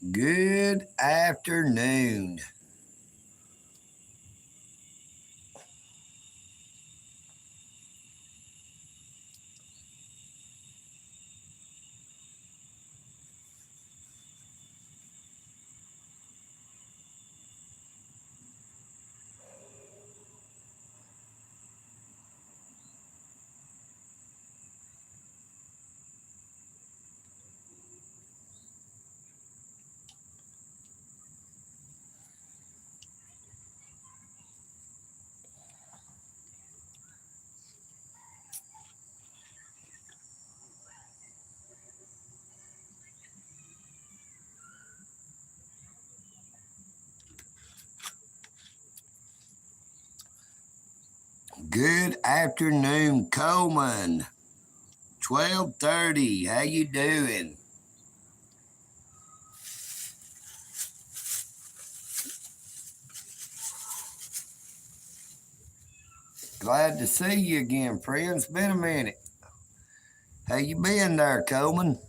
Good afternoon. Good afternoon, Coleman. 12:30. How you doing? Glad to see you again, friend. It's been a minute. How you been there, Coleman?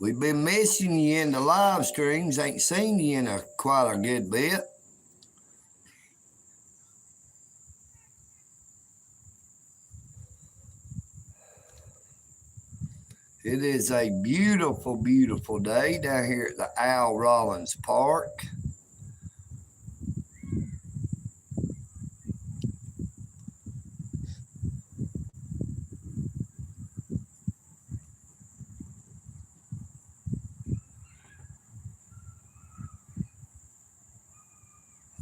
We've been missing you in the live streams. Ain't seen you in quite a good bit. It is a beautiful, beautiful day down here at the Al Rollins Park.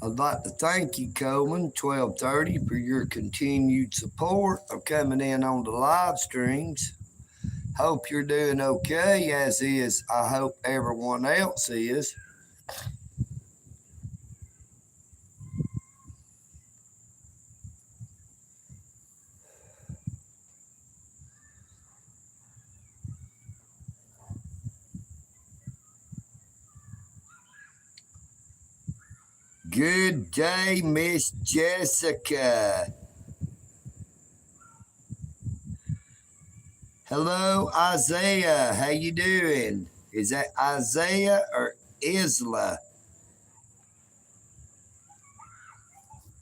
I'd like to thank you, Coleman, 1230, for your continued support of coming in on the live streams. Hope you're doing okay, as is, I hope everyone else is. Good day, Miss Jessica. Hello, Isaiah. How you doing? Is that Isaiah or Isla?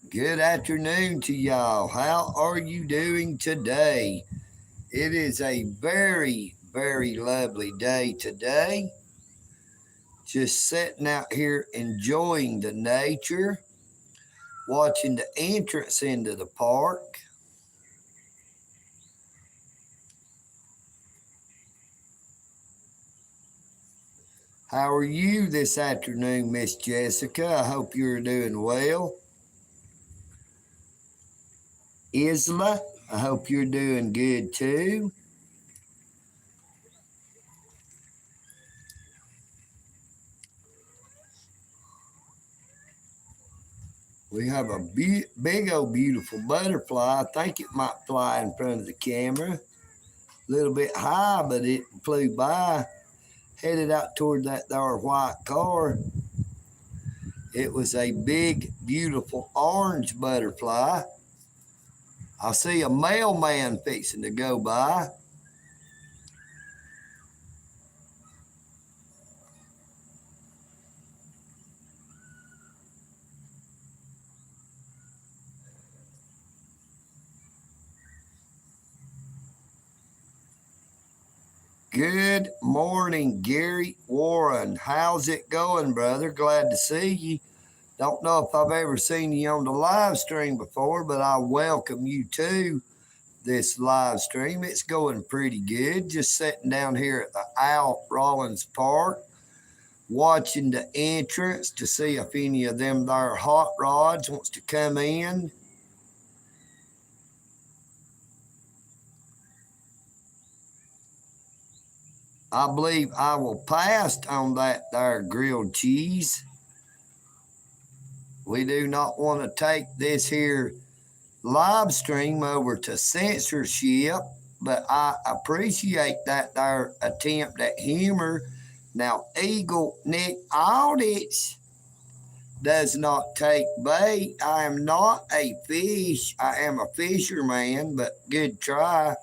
Good afternoon to y'all. How are you doing today? It is a very, very lovely day today. Just sitting out here enjoying the nature, watching the entrance into the park. How are you this afternoon, Miss Jessica? I hope you're doing well. Isla, I hope you're doing good too. We have a big old beautiful butterfly. I think it might fly in front of the camera. A little bit high, but it flew by, headed out toward that there white car. It was a big, beautiful orange butterfly. I see a mailman fixing to go by. Good morning, Gary Warren. How's it going, brother? Glad to see you. Don't know if I've ever seen you on the live stream before, but I welcome you to this live stream. It's going pretty good. Just sitting down here at the Al Rollins Park, watching the entrance to see if any of them there hot rods wants to come in. I believe I will pass on that there grilled cheese. We do not want to take this here live stream over to censorship, but I appreciate that their attempt at humor. Now, EagleNick audits does not take bait. I am not a fish. I am a fisherman, but good try.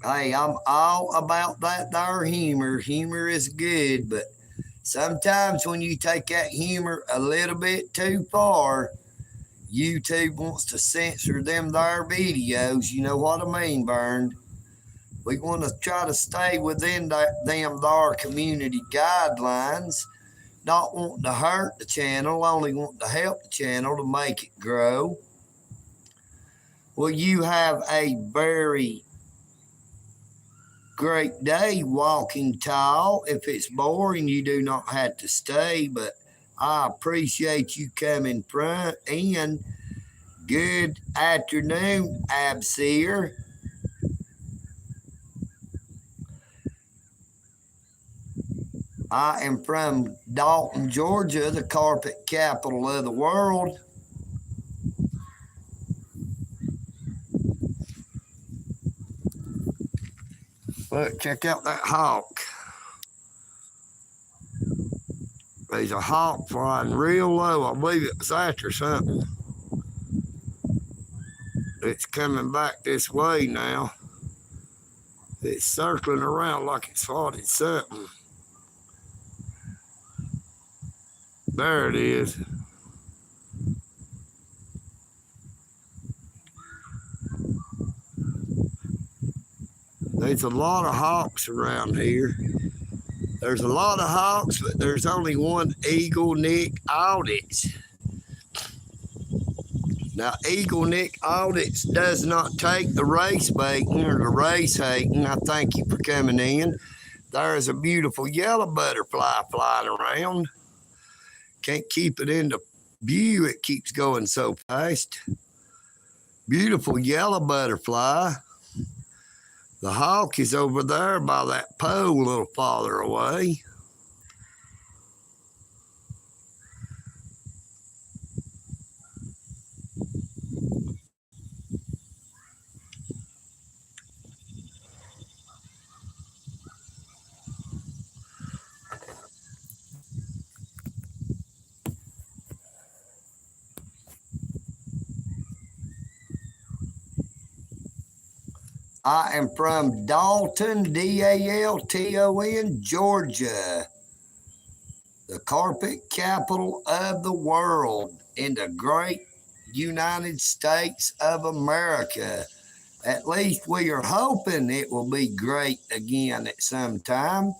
Hey, I'm all about that there humor. Humor is good, but sometimes when you take that humor a little bit too far, YouTube wants to censor them there videos. You know what I mean, Bern? We want to try to stay within them there community guidelines, not wanting to hurt the channel, only wanting to help the channel to make it grow. Well, you have a very great day, Walking Tall. If it's boring, you do not have to stay, but I appreciate you coming front. And good afternoon, Abseer. I am from Dalton, Georgia, the carpet capital of the world. Look, check out that hawk. There's a hawk flying real low. I believe it was after something. It's coming back this way now. It's circling around like it's spotted something. There it is. There's a lot of hawks around here. There's a lot of hawks, but there's only one EagleNick audits. Now, EagleNick audits does not take the race baiting or the race hating. I thank you for coming in. There is a beautiful yellow butterfly flying around. Can't keep it into view. It keeps going so fast. Beautiful yellow butterfly. The hawk is over there by that pole a little farther away. I am from Dalton, Dalton, Georgia, the carpet capital of the world in the great United States of America. At least we are hoping it will be great again at some time.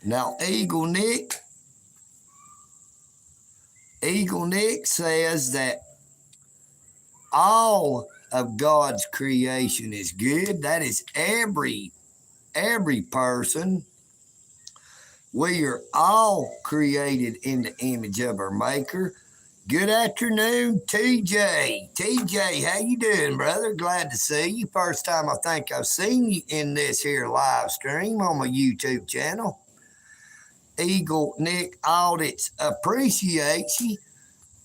Now, EagleNick says that all of God's creation is good. That is every person. We are all created in the image of our Maker. Good afternoon, TJ. TJ, how you doing, brother? Glad to see you. First time I think I've seen you in this here live stream on my YouTube channel. EagleNick Audits appreciates you.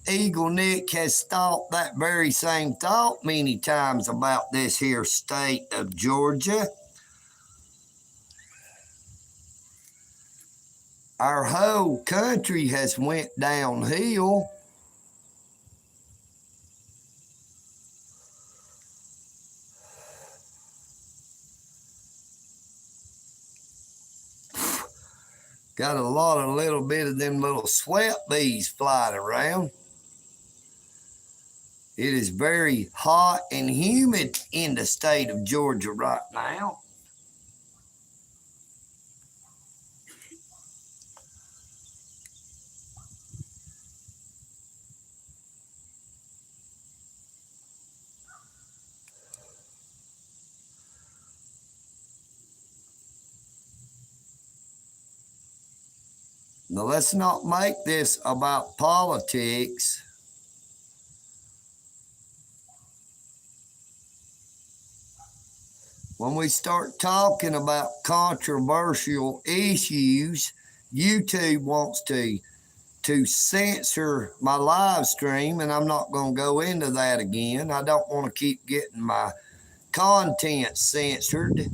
EagleNick has thought that very same thought many times about this here state of Georgia. Our whole country has went downhill. Got a lot of little bit of them little sweat bees flying around. It is very hot and humid in the state of Georgia right now. Now, let's not make this about politics. When we start talking about controversial issues, YouTube wants to censor my live stream, and I'm not going to go into that again. I don't want to keep getting my content censored.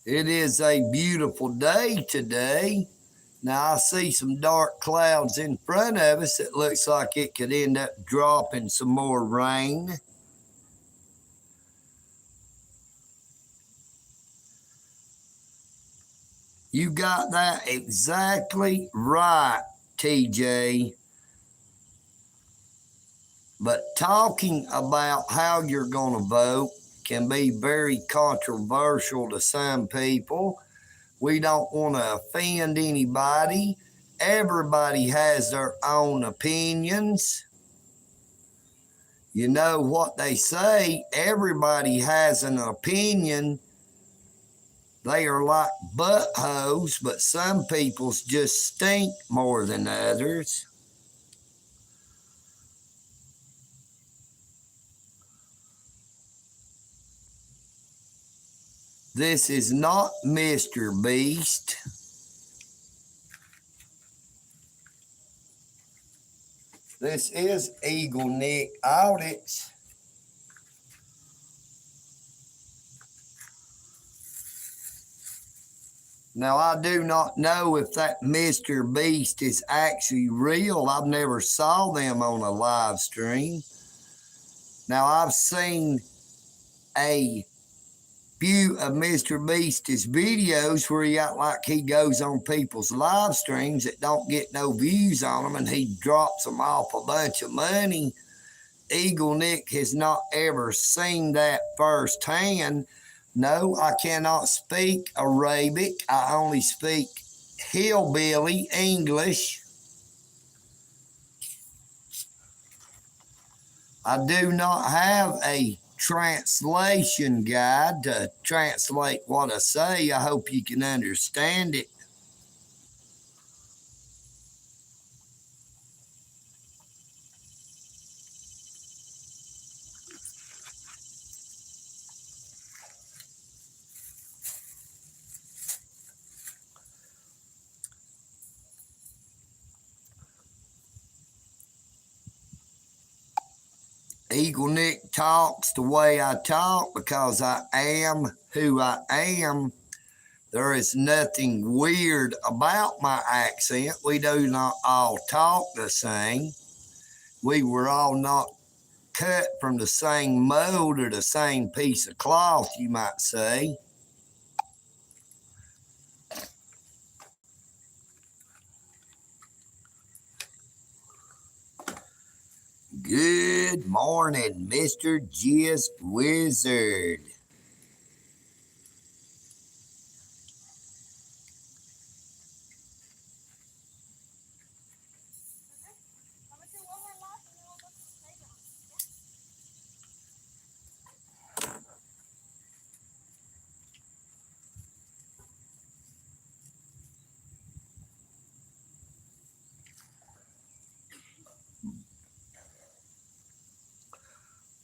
It is a beautiful day today. Now I see some dark clouds in front of us. It looks like it could end up dropping some more rain. You got that exactly right, TJ. But talking about how you're going to vote can be very controversial to some people. We don't want to offend anybody. Everybody has their own opinions. You know what they say, everybody has an opinion. They are like buttholes, but some people's just stink more than others. This is not Mr. Beast. This is EagleNick Audits. Now, I do not know if that Mr. Beast is actually real. I've never saw them on a live stream. Now, I've seen a few of Mr. Beast's videos where he act like he goes on people's live streams that don't get no views on them, and he drops them off a bunch of money. EagleNick has not ever seen that firsthand. No, I cannot speak Arabic. I only speak Hillbilly English. I do not have a translation guide to translate what I say. I hope you can understand it. EagleNick talks the way I talk because I am who I am. There is nothing weird about my accent. We do not all talk the same. We were all not cut from the same mold or the same piece of cloth, you might say. Good morning, Mr. Gist Wizard.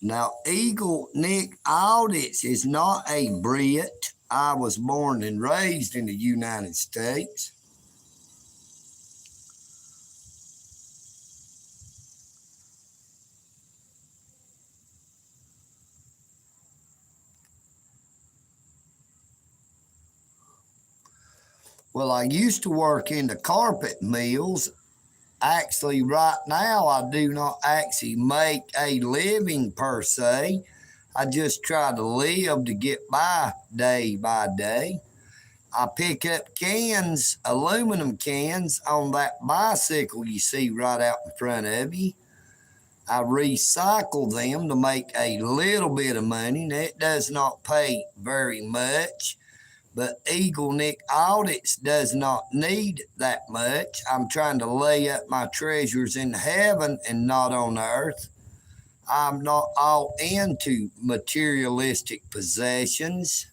Now, EagleNick Audits is not a Brit. I was born and raised in the United States. Well, I used to work in the carpet mills. Actually, right now, I do not actually make a living per se. I just try to live to get by day. I pick up cans, aluminum cans, on that bicycle you see right out in front of you. I recycle them to make a little bit of money. Now, it does not pay very much, but EagleNick Audits does not need that much. I'm trying to lay up my treasures in heaven and not on earth. I'm not all into materialistic possessions.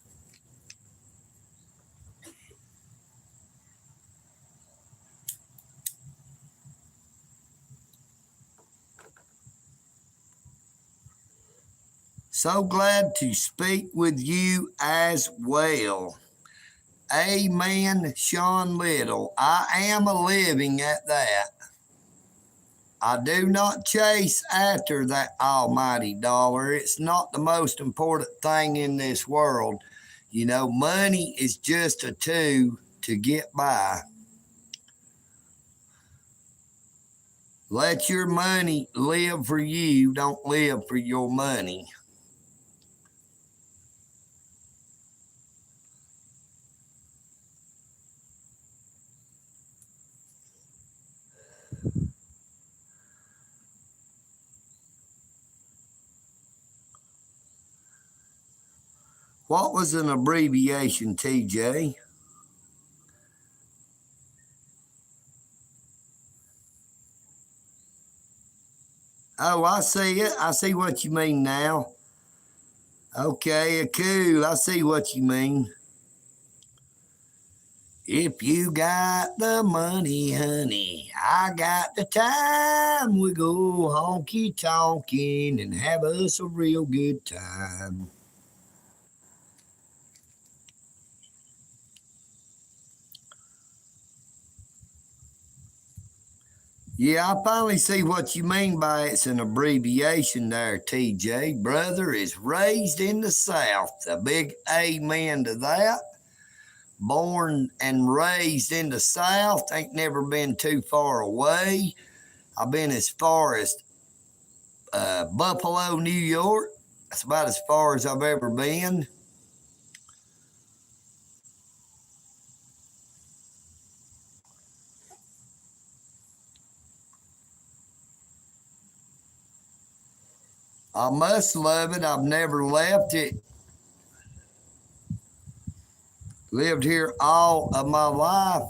So glad to speak with you as well. Amen, Sean Little. I am a living at that. I do not chase after that almighty dollar. It's not the most important thing in this world. You know, money is just a tool to get by. Let your money live for you. Don't live for your money. What was an abbreviation, TJ? Oh, I see it. I see what you mean now. Okay, cool. I see what you mean. If you got the money, honey, I got the time. We go honky tonkin' and have us a real good time. Yeah, I finally see what you mean by it's an abbreviation there, TJ. Brother is raised in the South. A big amen to that. Born and raised in the South. Ain't never been too far away. I've been as far as Buffalo, New York. That's about as far as I've ever been. I must love it. I've never left it. Lived here all of my life.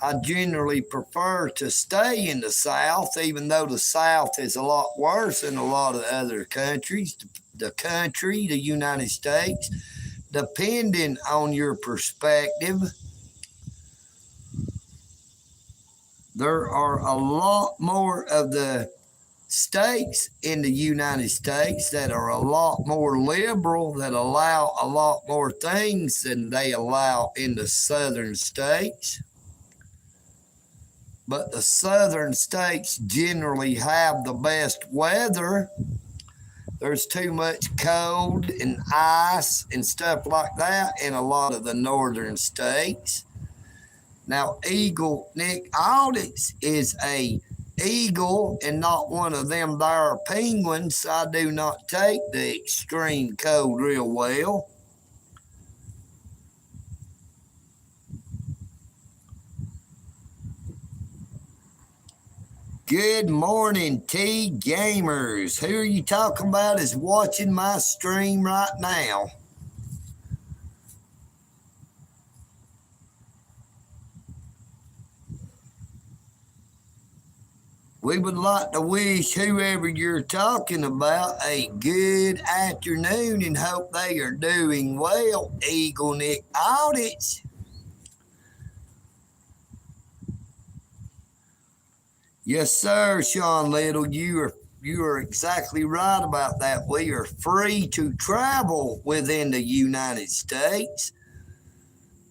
I generally prefer to stay in the South, even though the South is a lot worse than a lot of other countries. The United States, depending on your perspective, there are a lot more of the states in the United States that are a lot more liberal, that allow a lot more things than they allow in the southern states. But the southern states generally have the best weather. There's too much cold and ice and stuff like that in a lot of the northern states. Now, EagleNick Audits is a eagle and not one of them there penguins. I do not take the extreme cold real well. Good morning, T Gamers. Who are you talking about is watching my stream right now? We would like to wish whoever you're talking about a good afternoon and hope they are doing well. EagleNick Audits. Yes, sir, Sean Little. You are exactly right about that. We are free to travel within the United States.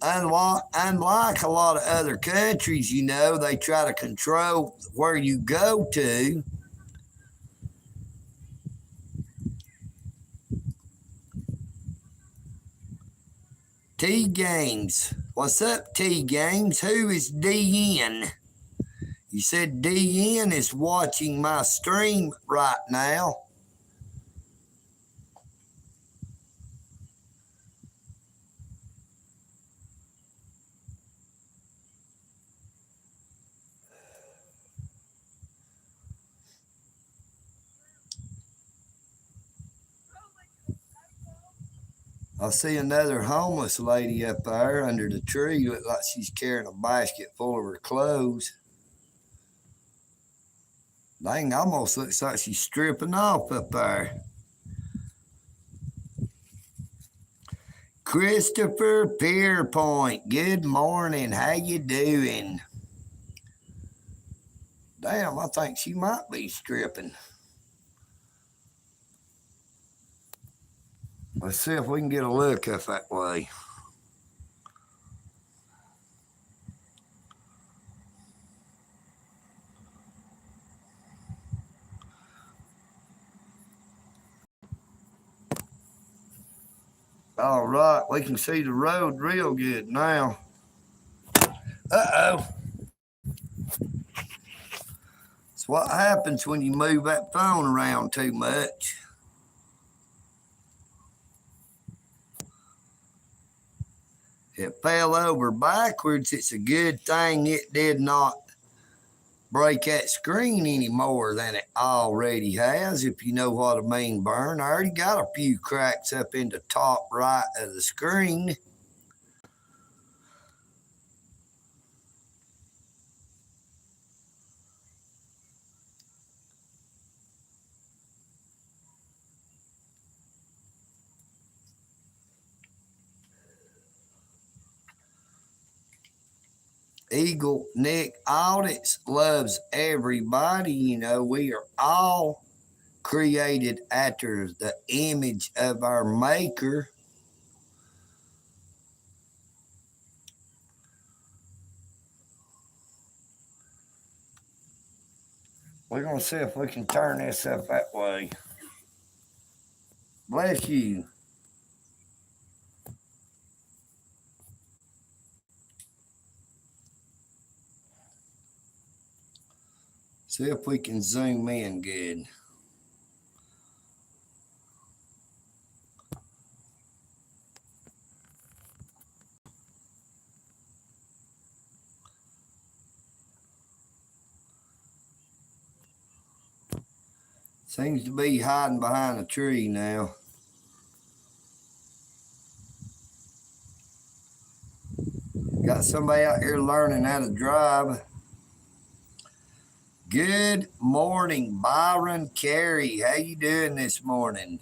Unlike a lot of other countries, you know, they try to control where you go to. T Games. What's up, T Games? Who is DN? You said DN is watching my stream right now. I see another homeless lady up there under the tree. Looks like she's carrying a basket full of her clothes. Dang, almost looks like she's stripping off up there. Christopher Pierpoint, good morning. How you doing? Damn, I think she might be stripping. Let's see if we can get a look up that way. All right, we can see the road real good now. Uh-oh. It's what happens when you move that phone around too much. It fell over backwards. It's a good thing it did not break that screen any more than it already has, if you know what I mean, Bern. I already got a few cracks up in the top right of the screen. EagleNick Audits loves everybody. You know, we are all created after the image of our maker. We're going to see if we can turn this up that way. Bless you. See if we can zoom in good. Seems to be hiding behind a tree now. Got somebody out here learning how to drive. Good morning, Byron Carey. How you doing this morning?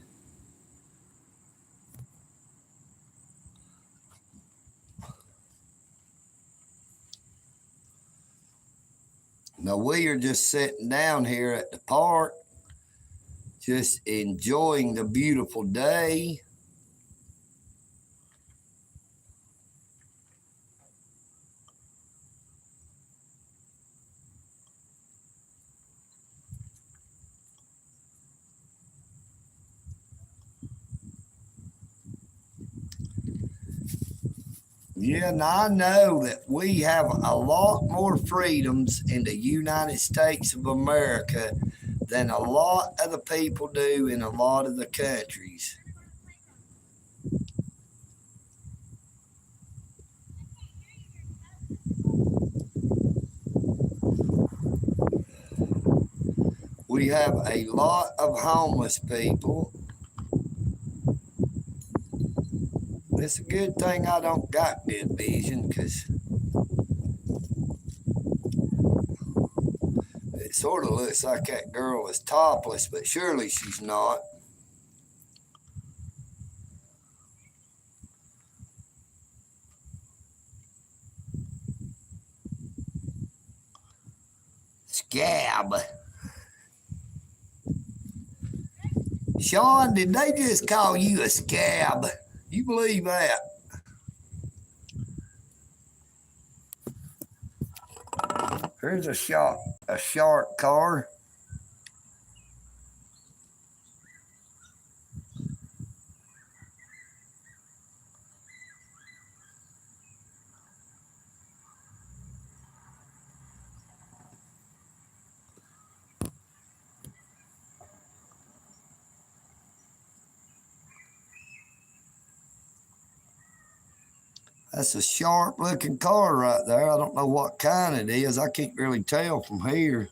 Now we are just sitting down here at the park, just enjoying the beautiful day. Yeah, and I know that we have a lot more freedoms in the United States of America than a lot of the people do in a lot of the countries. We have a lot of homeless people. It's a good thing I don't got good vision, because it sort of looks like that girl is topless, but surely she's not. Scab. Sean, did they just call you a scab? You believe that? Here's a shark car. That's a sharp looking car right there. I don't know what kind it is. I can't really tell from here.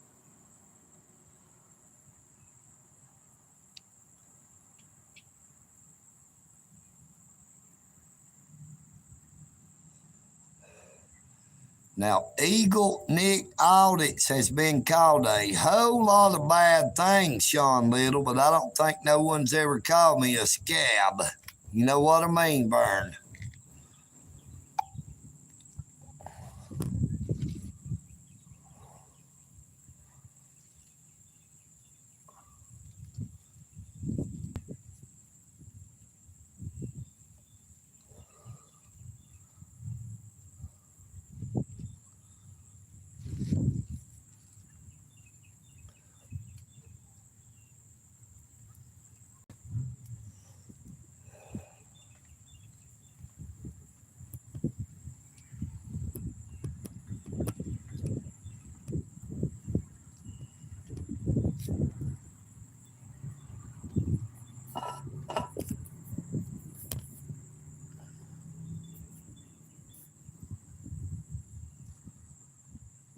Now, EagleNick Audits has been called a whole lot of bad things, Sean Little, but I don't think no one's ever called me a scab. You know what I mean, Bern?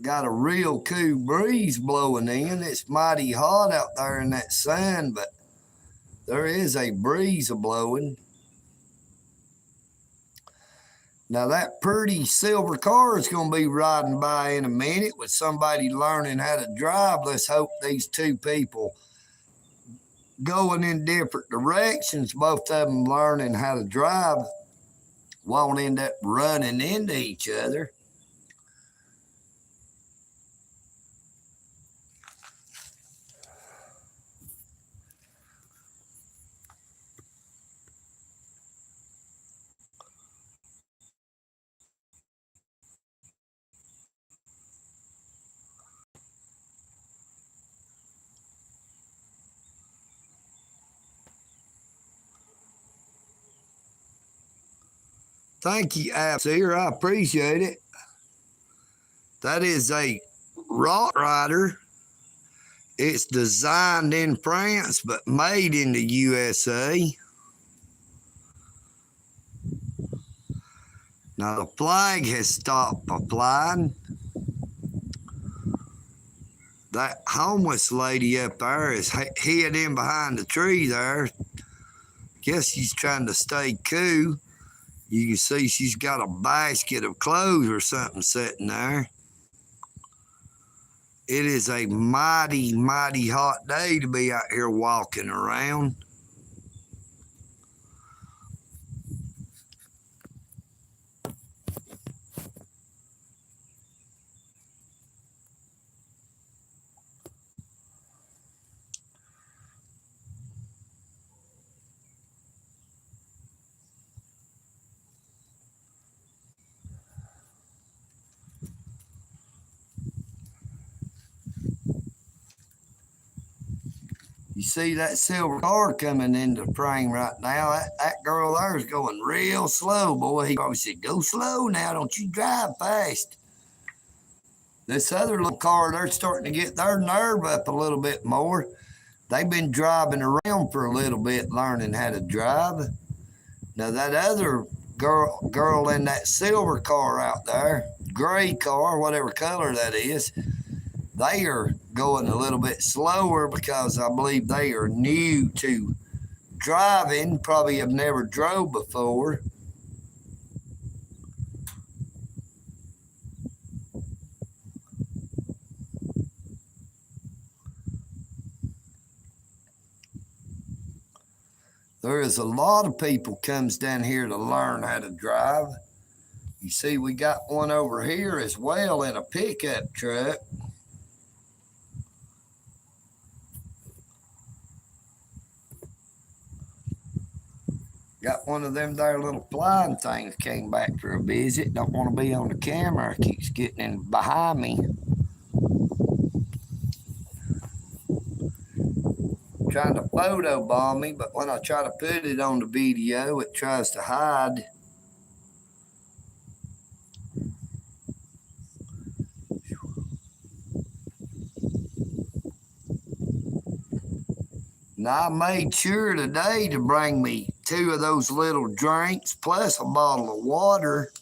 got a real cool breeze blowing in. It's mighty hot out there in that sun, but there is a breeze blowing. Now that pretty silver car is going to be riding by in a minute with somebody learning how to drive. Let's hope these two people going in different directions, both of them learning how to drive, won't end up running into each other. Thank you, Absir. I appreciate it. That is a rock rider. It's designed in France, but made in the USA. Now the flag has stopped applying. That homeless lady up there is hid in behind the tree there. Guess she's trying to stay cool. You can see she's got a basket of clothes or something sitting there. It is a mighty, mighty hot day to be out here walking around. You see that silver car coming into frame right now. That girl there is going real slow, boy. He probably said, go slow now. Don't you drive fast. This other little car, they're starting to get their nerve up a little bit more. They've been driving around for a little bit, learning how to drive. Now that other girl in that silver car out there, gray car, whatever color that is, they are going a little bit slower because I believe they are new to driving, probably have never drove before. There is a lot of people comes down here to learn how to drive. You see, we got one over here as well in a pickup truck. Got one of them there little flying things came back for a visit. Don't want to be on the camera. Keeps getting in behind me. Trying to photobomb me, but when I try to put it on the video, it tries to hide. Now I made sure today to bring me 2 of those little drinks plus a bottle of water.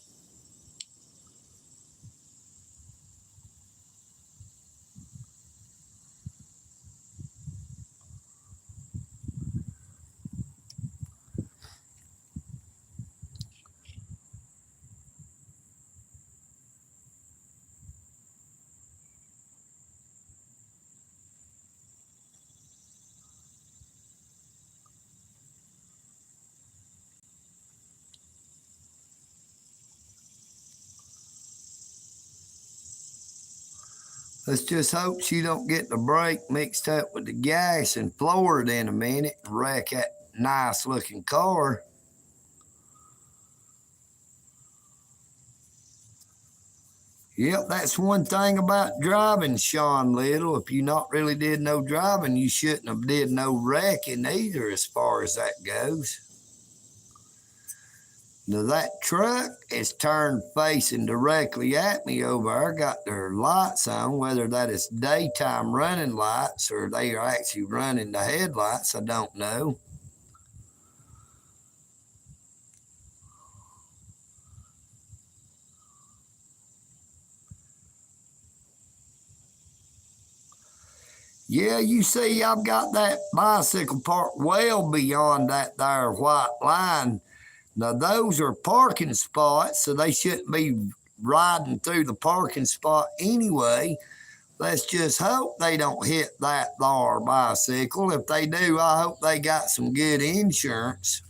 Let's just hope she don't get the brake mixed up with the gas and floor it in a minute and wreck that nice looking car. Yep, that's one thing about driving, Sean Little. If you not really did no driving, you shouldn't have did no wrecking either as far as that goes. Now that truck is turned facing directly at me over there. Got their lights on, whether that is daytime running lights or they are actually running the headlights, I don't know. Yeah, you see, I've got that bicycle park well beyond that there white line. Now, those are parking spots, so they shouldn't be riding through the parking spot anyway. Let's just hope they don't hit that there bicycle. If they do, I hope they got some good insurance.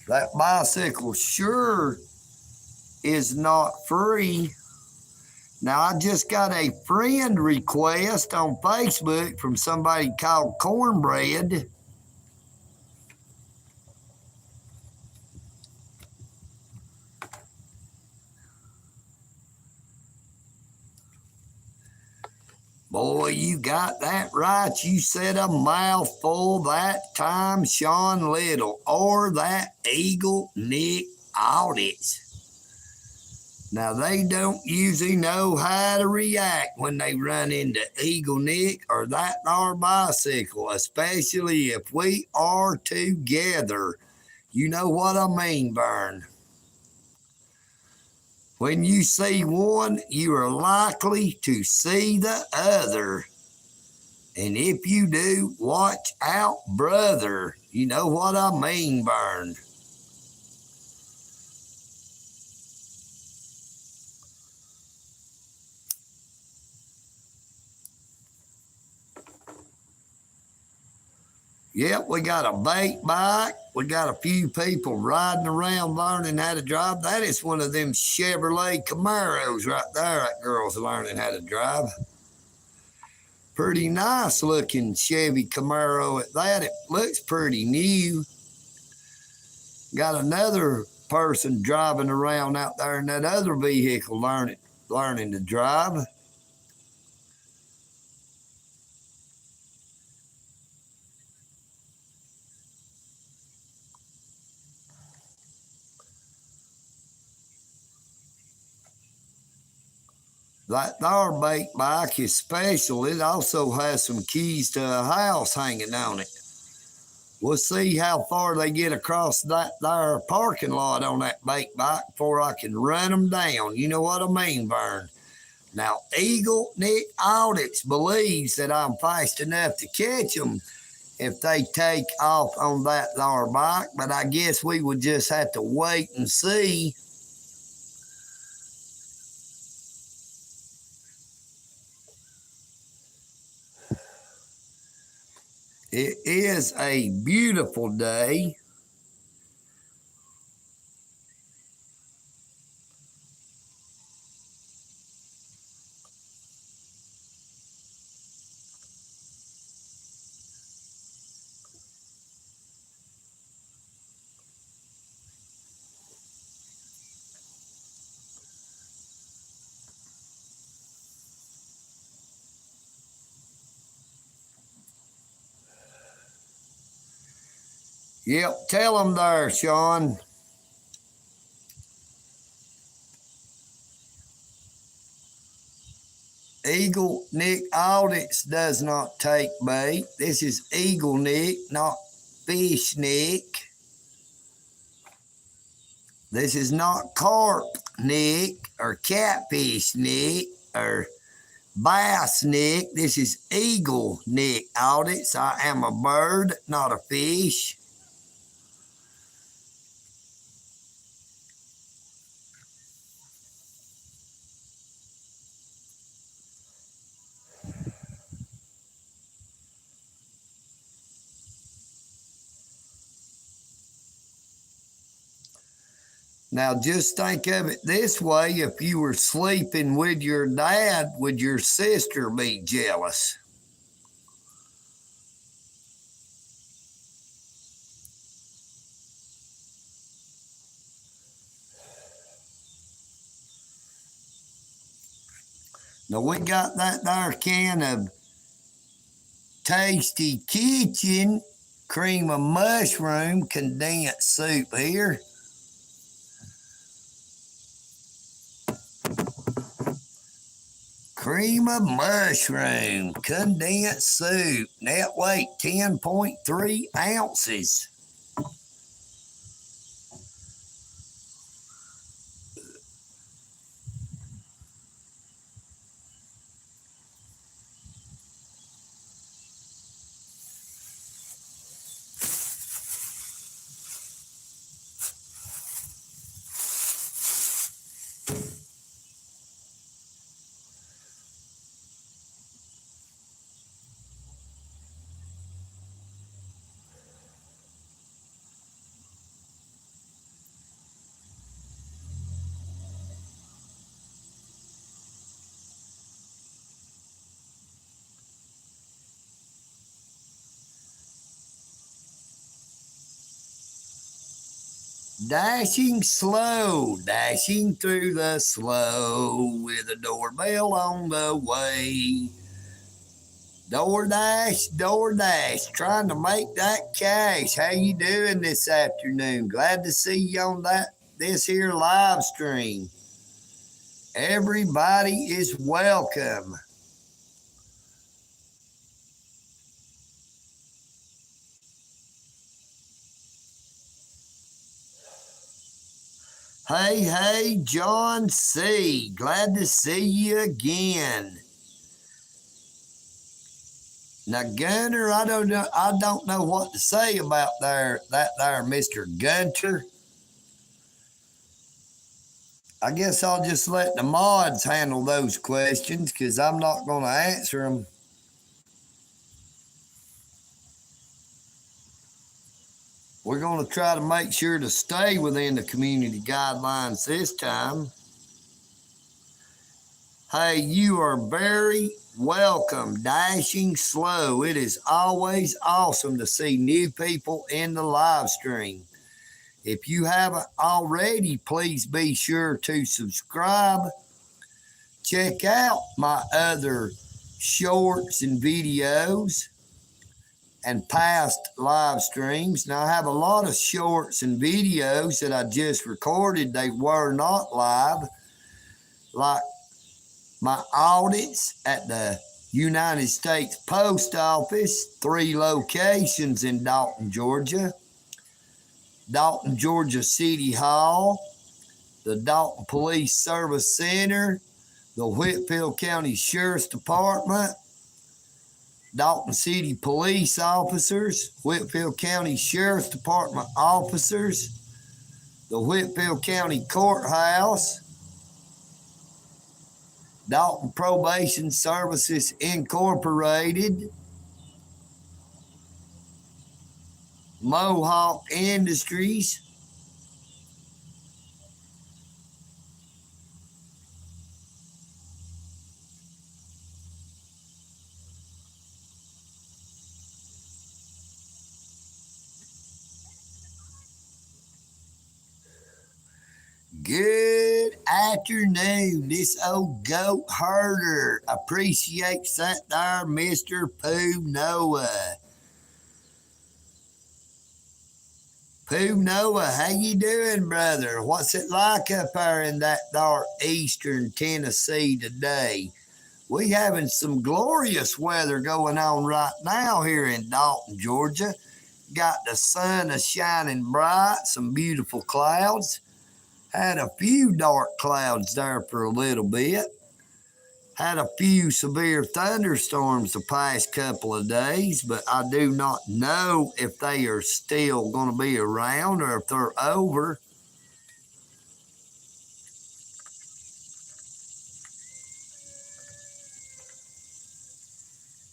That bicycle sure is not free. Now, I just got a friend request on Facebook from somebody called Cornbread. Boy, you got that right. You said a mouthful that time, Sean Little, or that EagleNick audits. Now, they don't usually know how to react when they run into EagleNick or that there bicycle, especially if we are together. You know what I mean, Vern. When you see one, you are likely to see the other. And if you do, watch out, brother. You know what I mean, Vern. Yep, we got a bait bike. We got a few people riding around learning how to drive. That is one of them Chevrolet Camaros right there that girl's learning how to drive. Pretty nice looking Chevy Camaro at that. It looks pretty new. Got another person driving around out there in that other vehicle learning to drive. That there bait bike is special. It also has some keys to a house hanging on it. We'll see how far they get across that there parking lot on that bait bike before I can run them down. You know what I mean, Vern? Now, EagleNick Audits believes that I'm fast enough to catch them if they take off on that there bike, but I guess we would just have to wait and see. It is a beautiful day. Yep, tell them there, Sean. EagleNick Audits does not take bait. This is EagleNick, not Fish Nick. This is not Carp Nick or Catfish Nick or Bass Nick. This is EagleNick Audits. I am a bird, not a fish. Now, just think of it this way. If you were sleeping with your dad, would your sister be jealous? Now, we got that there can of Tasty Kitchen cream of mushroom condensed soup here. Cream of mushroom condensed soup. Net weight 10.3 ounces. Dashing slow, dashing through the slow with a doorbell on the way. Door dash, trying to make that cash. How you doing this afternoon? Glad to see you on this here live stream. Everybody is welcome. Hey, John C. Glad to see you again. Now, Gunter, I don't know what to say about that there, Mr. Gunter. I guess I'll just let the mods handle those questions because I'm not going to answer them. We're going to try to make sure to stay within the community guidelines this time. Hey, you are very welcome, Dashing Slow. It is always awesome to see new people in the live stream. If you haven't already, please be sure to subscribe. Check out my other shorts and videos and past live streams. Now, I have a lot of shorts and videos that I just recorded. They were not live, like my audits at the United States Post Office, 3 locations in Dalton, Georgia. Dalton, Georgia City Hall, the Dalton Police Service Center, the Whitfield County Sheriff's Department, Dalton City Police Officers, Whitfield County Sheriff's Department officers, the Whitfield County Courthouse, Dalton Probation Services Incorporated, Mohawk Industries, Good afternoon. This old goat herder appreciates that there, Mr. Pooh Noah. Pooh Noah, how you doing, brother? What's it like up there in that dark eastern Tennessee today? We having some glorious weather going on right now here in Dalton, Georgia. Got the sun a shining bright, some beautiful clouds. Had a few dark clouds there for a little bit. Had a few severe thunderstorms the past couple of days, but I do not know if they are still going to be around or if they're over.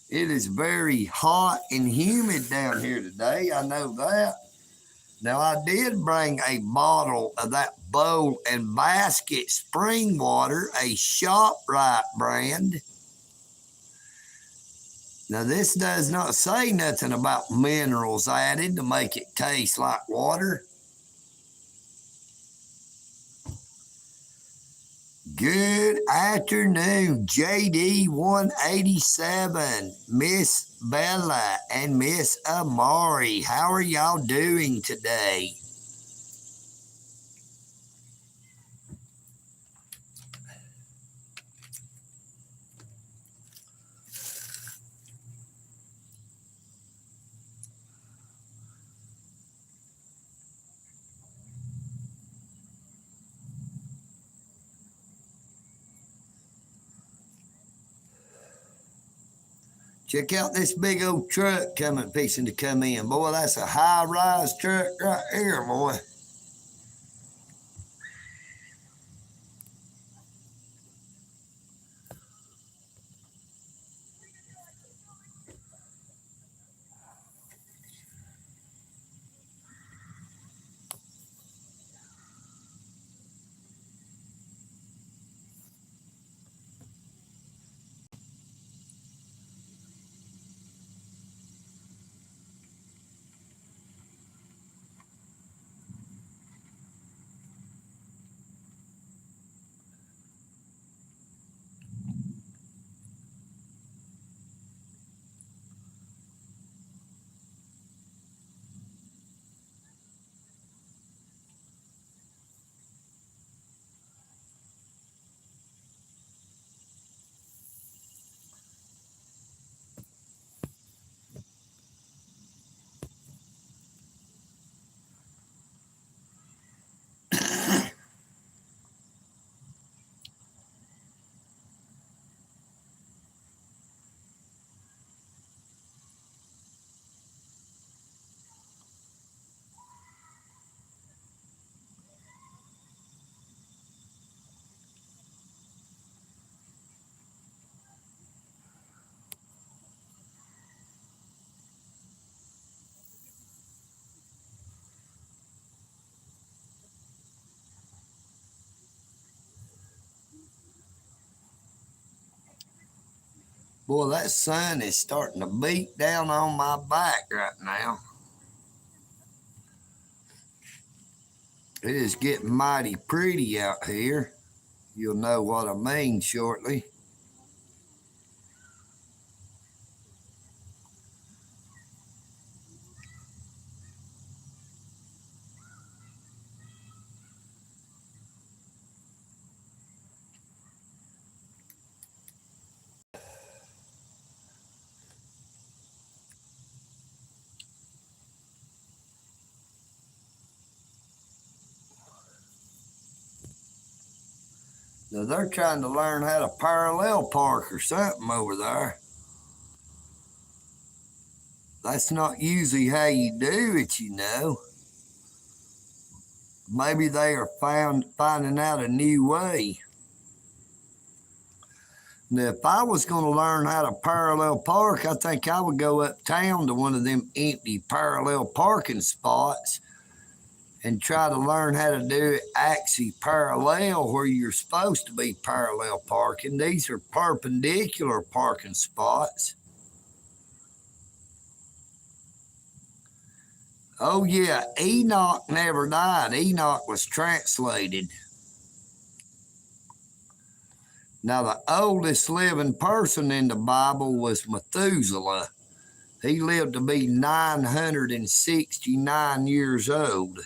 It is very hot and humid down here today. I know that. Now, I did bring a bottle of that bowl and basket spring water, a ShopRite brand. Now, this does not say nothing about minerals added to make it taste like water. Good afternoon, JD187, Miss Bella, and Miss Amari. How are y'all doing today? Check out this big old truck fixing to come in. Boy, that's a high-rise truck right here, boy. Boy, that sun is starting to beat down on my back right now. It is getting mighty pretty out here. You'll know what I mean shortly. Now they're trying to learn how to parallel park or something over there. That's not usually how you do it, you know. Maybe they are finding out a new way. Now, if I was going to learn how to parallel park, I think I would go uptown to one of them empty parallel parking spots and try to learn how to do it actually parallel where you're supposed to be parallel parking. These are perpendicular parking spots. Oh, yeah, Enoch never died. Enoch was translated. Now, the oldest living person in the Bible was Methuselah. He lived to be 969 years old.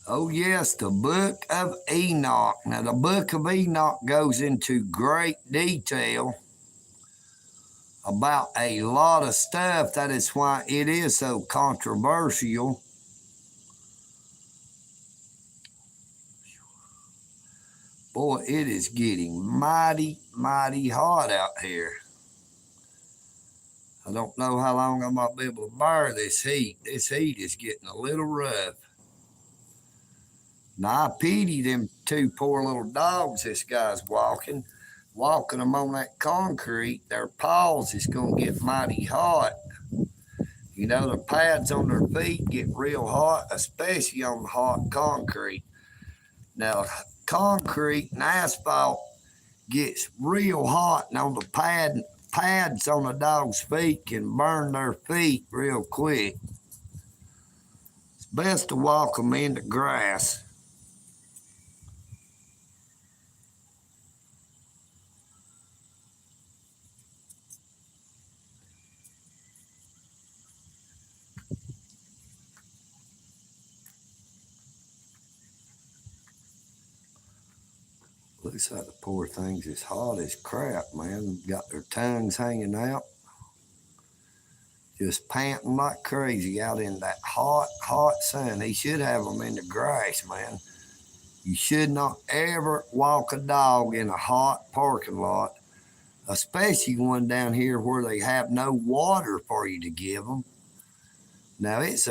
Oh, yes, the book of Enoch. Now, the book of Enoch goes into great detail about a lot of stuff. That is why it is so controversial. Boy, it is getting mighty, mighty hot out here. I don't know how long I might be able to bear this heat. This heat is getting a little rough. Now, I pity them two poor little dogs this guy's walking them on that concrete. Their paws is going to get mighty hot. You know, the pads on their feet get real hot, especially on the hot concrete. Now, concrete and asphalt gets real hot, and on the pads on the dog's feet can burn their feet real quick. It's best to walk them in the grass. Looks like the poor things is hot as crap, man. Got their tongues hanging out. Just panting like crazy out in that hot, hot sun. He should have them in the grass, man. You should not ever walk a dog in a hot parking lot, especially one down here where they have no water for you to give them. Now, it's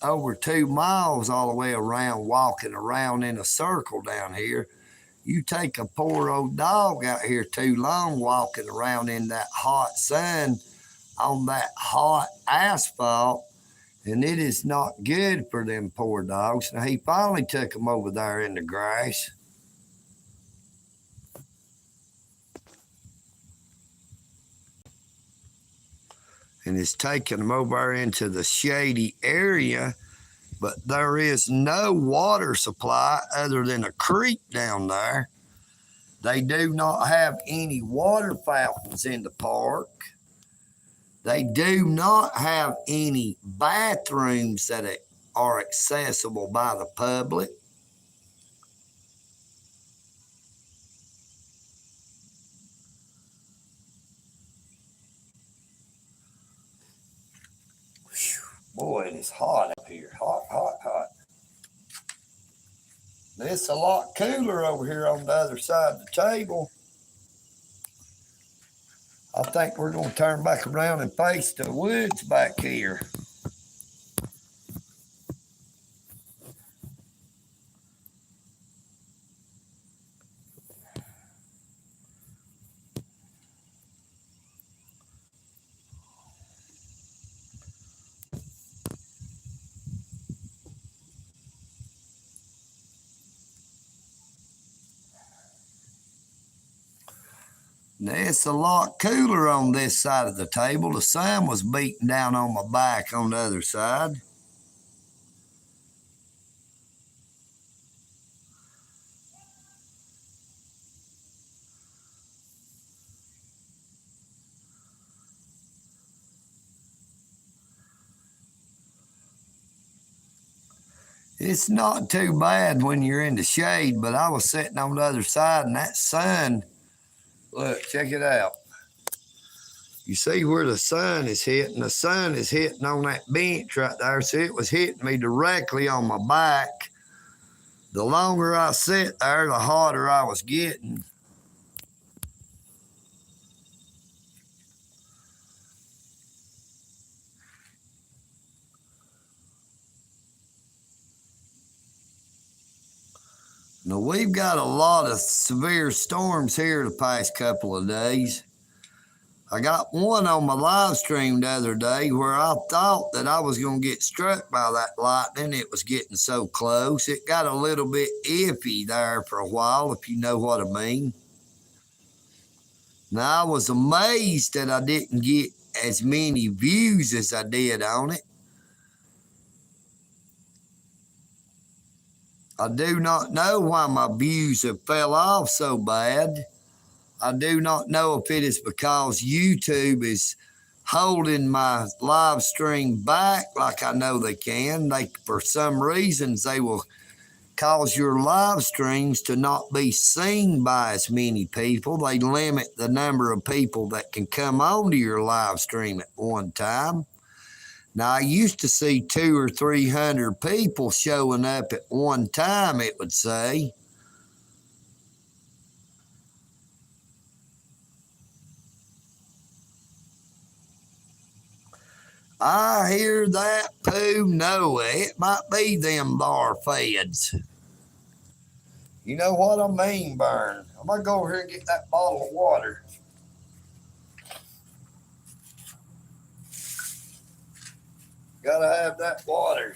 over 2 miles all the way around, walking around in a circle down here. You take a poor old dog out here too long walking around in that hot sun on that hot asphalt, and it is not good for them poor dogs. Now, he finally took them over there in the grass. And it's taking them over into the shady area, but there is no water supply other than a creek down there. They do not have any water fountains in the park. They do not have any bathrooms that are accessible by the public. Boy, it is hot up here. Hot, hot, hot. It's a lot cooler over here on the other side of the table. I think we're going to turn back around and face the woods back here. It's a lot cooler on this side of the table. The sun was beating down on my back on the other side. It's not too bad when you're in the shade, but I was sitting on the other side and that sun, look, check it out. You see where the sun is hitting? The sun is hitting on that bench right there. So it was hitting me directly on my back. The longer I sit there, the hotter I was getting. Now, we've got a lot of severe storms here the past couple of days. I got one on my live stream the other day where I thought that I was going to get struck by that lightning. It was getting so close. It got a little bit iffy there for a while, if you know what I mean. Now, I was amazed that I didn't get as many views as I did on it. I do not know why my views have fell off so bad. I do not know if it is because YouTube is holding my live stream back like I know they can. For some reasons, they will cause your live streams to not be seen by as many people. They limit the number of people that can come onto your live stream at one time. Now, I used to see 200 or 300 people showing up at one time, it would say. I hear that poo. No, it might be them bar feds. You know what I mean, Burn? I'm going to go over here and get that bottle of water. Gotta have that water.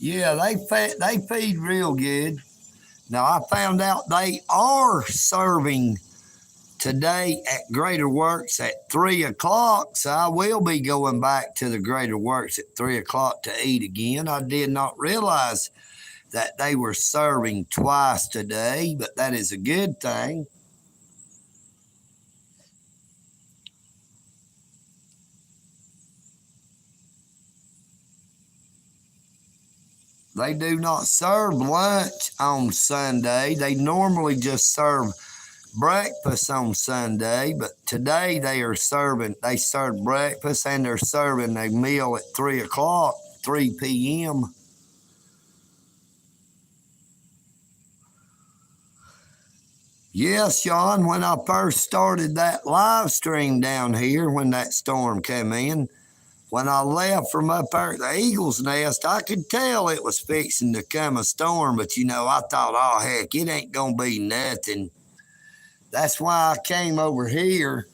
Yeah, they feed real good. Now, I found out they are serving today at Greater Works at 3 o'clock, so I will be going back to the Greater Works at 3 o'clock to eat again. I did not realize that they were serving twice today, but that is a good thing. They do not serve lunch on Sunday. They normally just serve breakfast on Sunday, but today they serve breakfast and they're serving a meal at 3 o'clock, 3 p.m. Yes, Sean, when I first started that live stream down here, when that storm came in, when I left from up there at the Eagle's Nest, I could tell it was fixing to come a storm, but I thought, oh, heck, it ain't going to be nothing. That's why I came over here.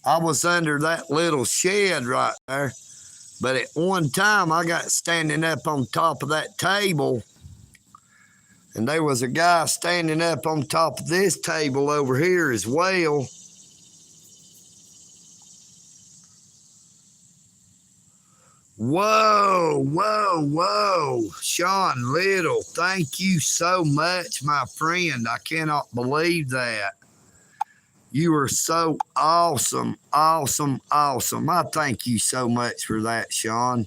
I was under that little shed right there, but at one time I got standing up on top of that table, and there was a guy standing up on top of this table over here as well. Whoa, whoa, whoa. Sean Little, thank you so much, my friend. I cannot believe that. You are so awesome, awesome, awesome. I thank you so much for that, Sean.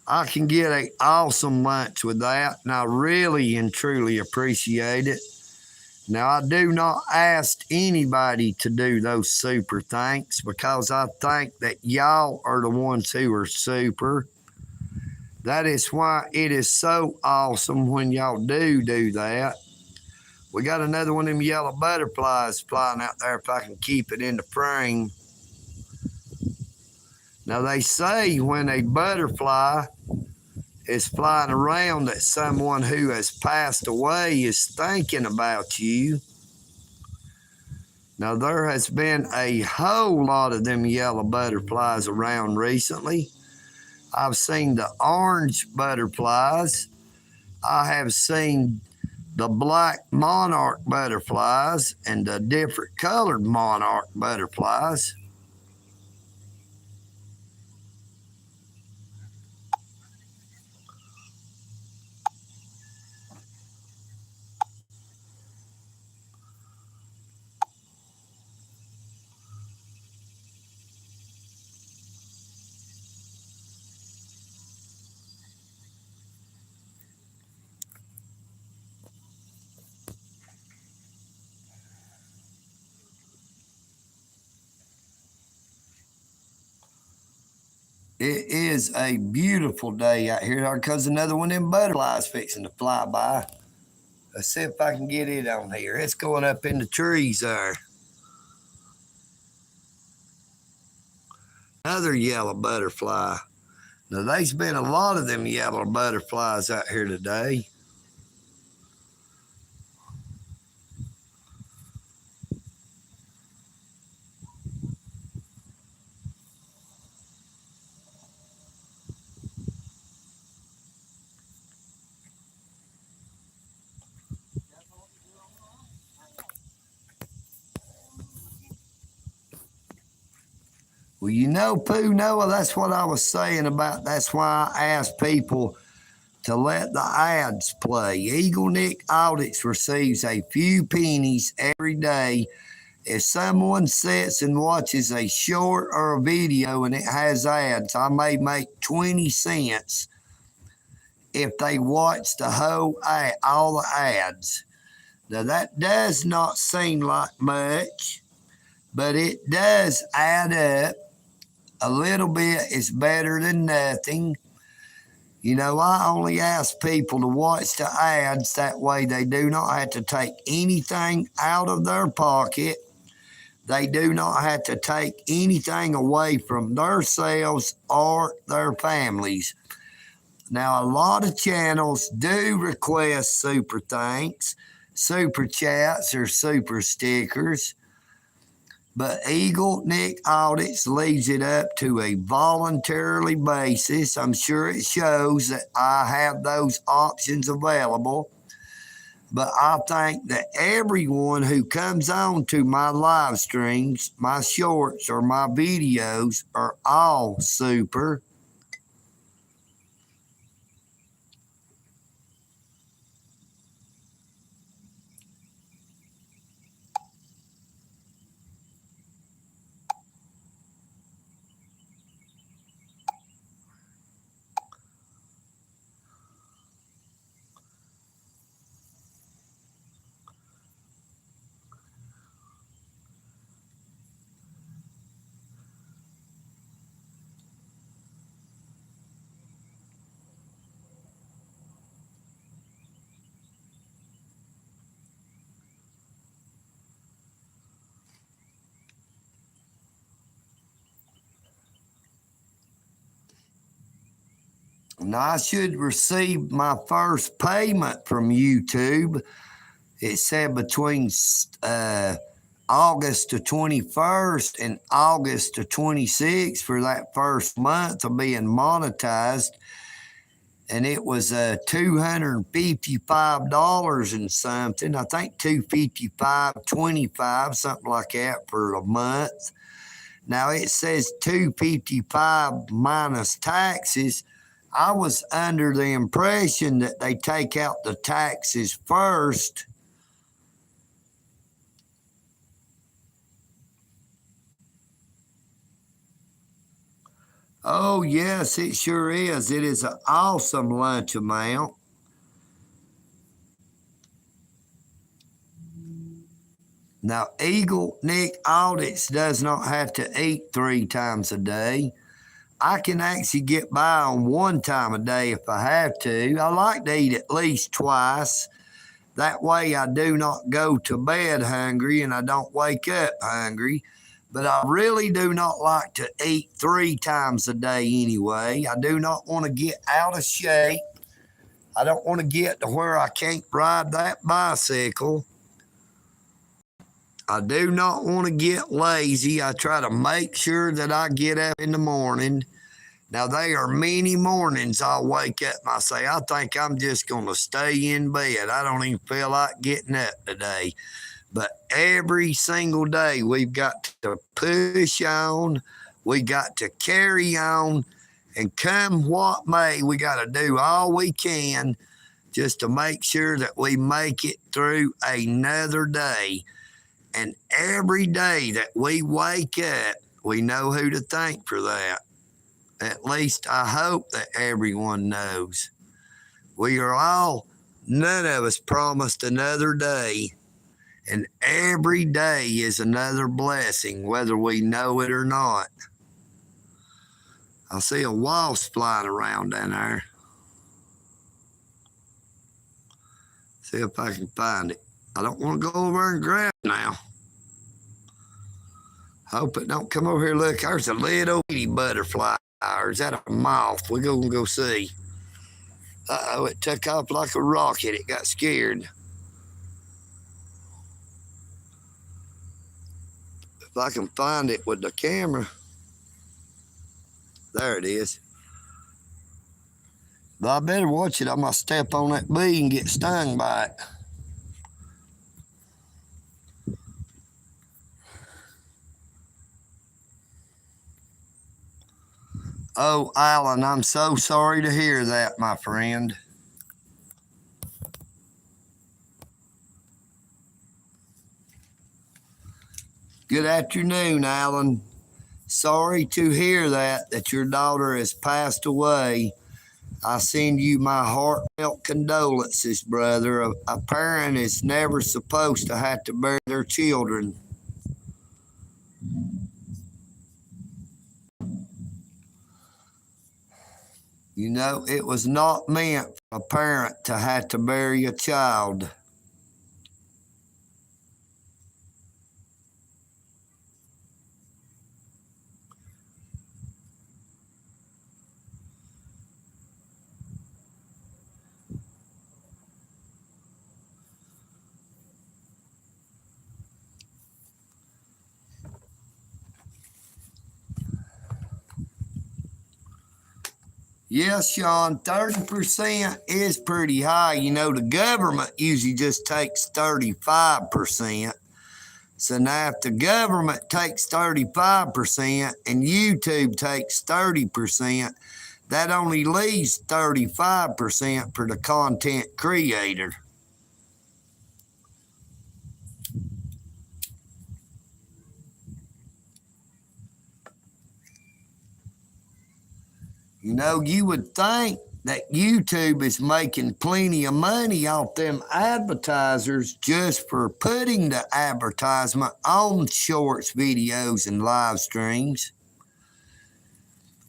I can get an awesome lunch with that, and I really and truly appreciate it. Now, I do not ask anybody to do those super thanks because I think that y'all are the ones who are super. That is why it is so awesome when y'all do that. We got another one of them yellow butterflies flying out there, if I can keep it in the frame. Now, they say when a butterfly is flying around that someone who has passed away is thinking about you. Now, there has been a whole lot of them yellow butterflies around recently. I've seen the orange butterflies. I have seen the black monarch butterflies and the different colored monarch butterflies. It is a beautiful day out here because another one of them butterflies fixing to fly by. Let's see if I can get it on here. It's going up in the trees there. Another yellow butterfly. Now, there's been a lot of them yellow butterflies out here today. Well, you know, Pooh Noah, that's what I was saying about. That's why I asked people to let the ads play. EagleNick Audits receives a few pennies every day. If someone sits and watches a short or a video and it has ads, I may make 20 cents if they watch the whole ad, all the ads. Now, that does not seem like much, but it does add up. A little bit is better than nothing. You know, I only ask people to watch the ads. That way they do not have to take anything out of their pocket. They do not have to take anything away from themselves or their families. Now, a lot of channels do request super thanks, super chats, or super stickers. But EagleNick Audits leaves it up to a voluntarily basis. I'm sure it shows that I have those options available. But I think that everyone who comes on to my live streams, my shorts, or my videos are all super. Now, I should receive my first payment from YouTube. It said between August the 21st and August the 26th for that first month of being monetized. And it was $255 and something. I think $255.25, something like that for a month. Now it says $255 minus taxes. I was under the impression that they take out the taxes first. Oh, yes, it sure is. It is an awesome lunch amount. Now, EagleNick Audits does not have to eat 3 times a day. I can actually get by on one time a day if I have to. I like to eat at least twice. That way I do not go to bed hungry and I don't wake up hungry. But I really do not like to eat 3 times a day anyway. I do not want to get out of shape. I don't want to get to where I can't ride that bicycle. I do not want to get lazy. I try to make sure that I get up in the morning. Now, there are many mornings I'll wake up and I say, I think I'm just going to stay in bed. I don't even feel like getting up today. But every single day, we've got to push on. We got to carry on. And come what may, we got to do all we can just to make sure that we make it through another day. And every day that we wake up, we know who to thank for that. At least I hope that everyone knows. None of us promised another day. And every day is another blessing, whether we know it or not. I see a wasp flying around down there. See if I can find it. I don't want to go over and grab it now. Hope it don't come over here. Look, there's a little bitty butterfly. Or is that a moth? We're going to go see. Uh-oh, it took off like a rocket. It got scared. If I can find it with the camera. There it is. But I better watch it. I might step on that bee and get stung by it. Oh, Alan, I'm so sorry to hear that, my friend. Good afternoon, Alan. Sorry to hear that your daughter has passed away. I send you my heartfelt condolences, brother. A parent is never supposed to have to bury their children. You know, it was not meant for a parent to have to bury a child. Yes, Sean, 30% is pretty high. You know, the government usually just takes 35%. So now if the government takes 35% and YouTube takes 30%, that only leaves 35% for the content creator. You know, you would think that YouTube is making plenty of money off them advertisers just for putting the advertisement on shorts, videos, and live streams.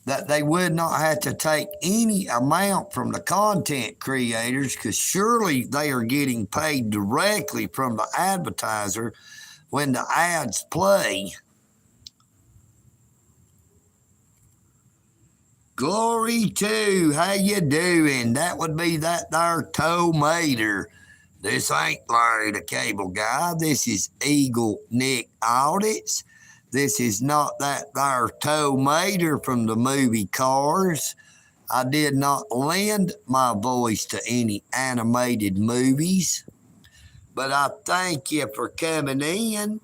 That they would not have to take any amount from the content creators, because surely they are getting paid directly from the advertiser when the ads play. Glory to, how you doing? That would be that there tomater. This ain't Larry the Cable Guy. This is EagleNick Audits. This is not that there tomater from the movie Cars. I did not lend my voice to any animated movies. But I thank you for coming in.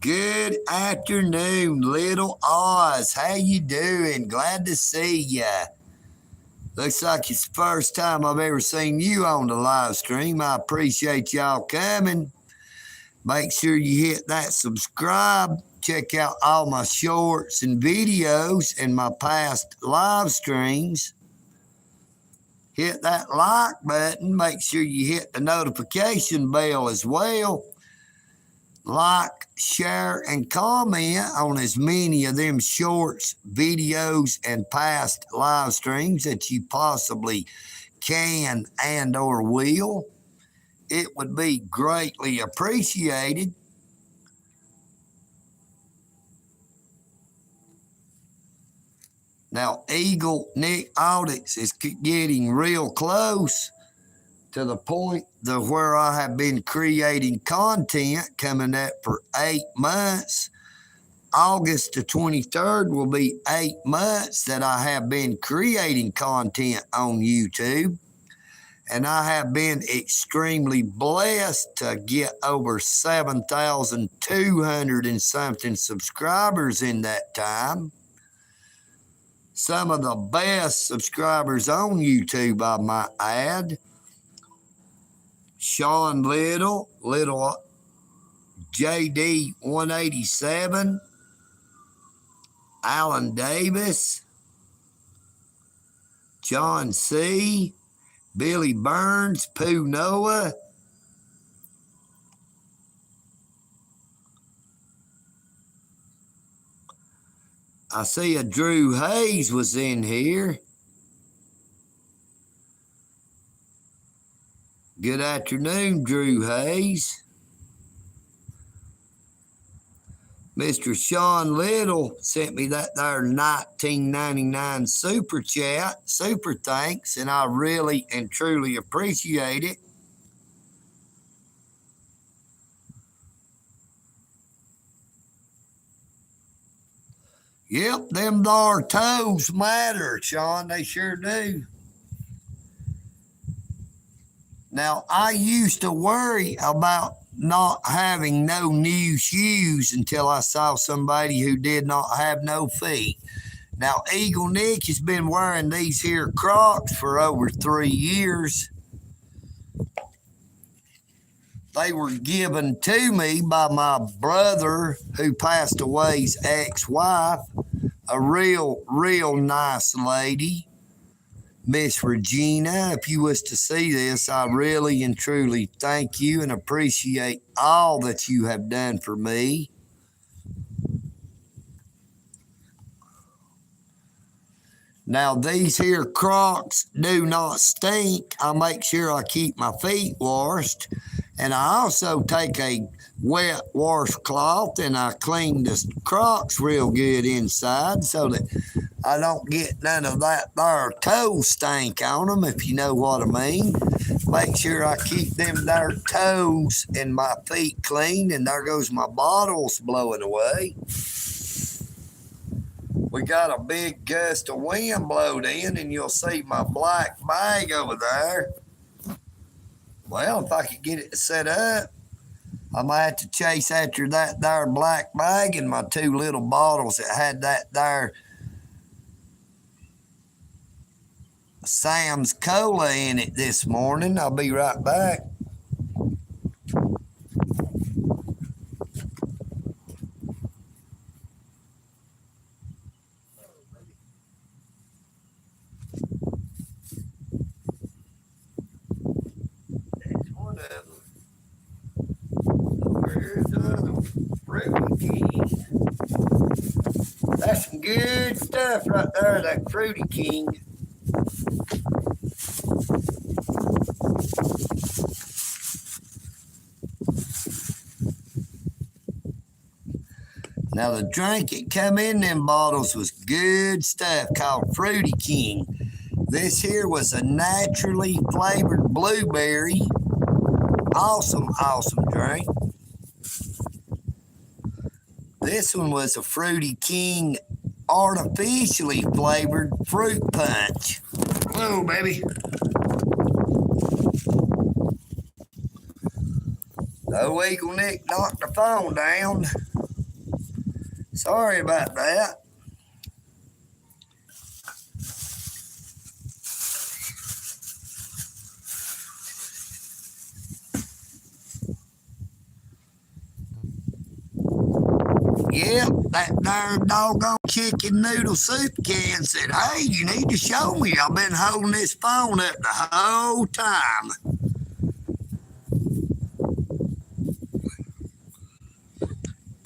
Good afternoon, Little Oz. How you doing? Glad to see ya. Looks like it's the first time I've ever seen you on the live stream. I appreciate y'all coming. Make sure you hit that subscribe. Check out all my shorts and videos and my past live streams. Hit that like button. Make sure you hit the notification bell as well. like, share, and comment on as many of them shorts, videos, and past live streams that you possibly can and or will. It would be greatly appreciated. Now, EagleNick audits is getting real close to the point to where I have been creating content coming up for 8 months. August the 23rd will be 8 months that I have been creating content on YouTube. And I have been extremely blessed to get over 7,200 and something subscribers in that time. Some of the best subscribers on YouTube, I might add. Sean Little JD 187, Alan Davis, John C., Billy Burns, Pooh Noah, I see a Drew Hayes was in here. Good afternoon, Drew Hayes. Mr. Sean Little sent me that there $19.99 super chat. Super thanks, and I really and truly appreciate it. Yep, them dar toes matter, Sean. They sure do. Now, I used to worry about not having no new shoes until I saw somebody who did not have no feet. Now, EagleNick has been wearing these here Crocs for over 3 years. They were given to me by my brother who passed away's ex-wife, a real nice lady, Miss Regina. If you was to see this, I really and truly thank you and appreciate all that you have done for me. Now, these here Crocs do not stink. I make sure I keep my feet washed. And I also take a wet washcloth and I clean the Crocs real good inside so that I don't get none of that there toe stank on them, if you know what I mean. Make sure I keep them there toes and my feet clean, and there goes my bottles blowing away. We got a big gust of wind blowed in, and you'll see my black bag over there. Well, if I could get it to set up, I might have to chase after that there black bag and my 2 little bottles that had that there Sam's Cola in it this morning. I'll be right back. That's some good stuff right there, that Fruity King. Now, the drink that come in them bottles was good stuff called Fruity King. This here was a naturally flavored blueberry. Awesome drink. This one was a Fruity King artificially flavored fruit punch. Whoa, baby. Oh, EagleNick knocked the phone down. Sorry about that. Yep, that darn doggone chicken noodle soup can said, hey, you need to show me. I've been holding this phone up the whole time.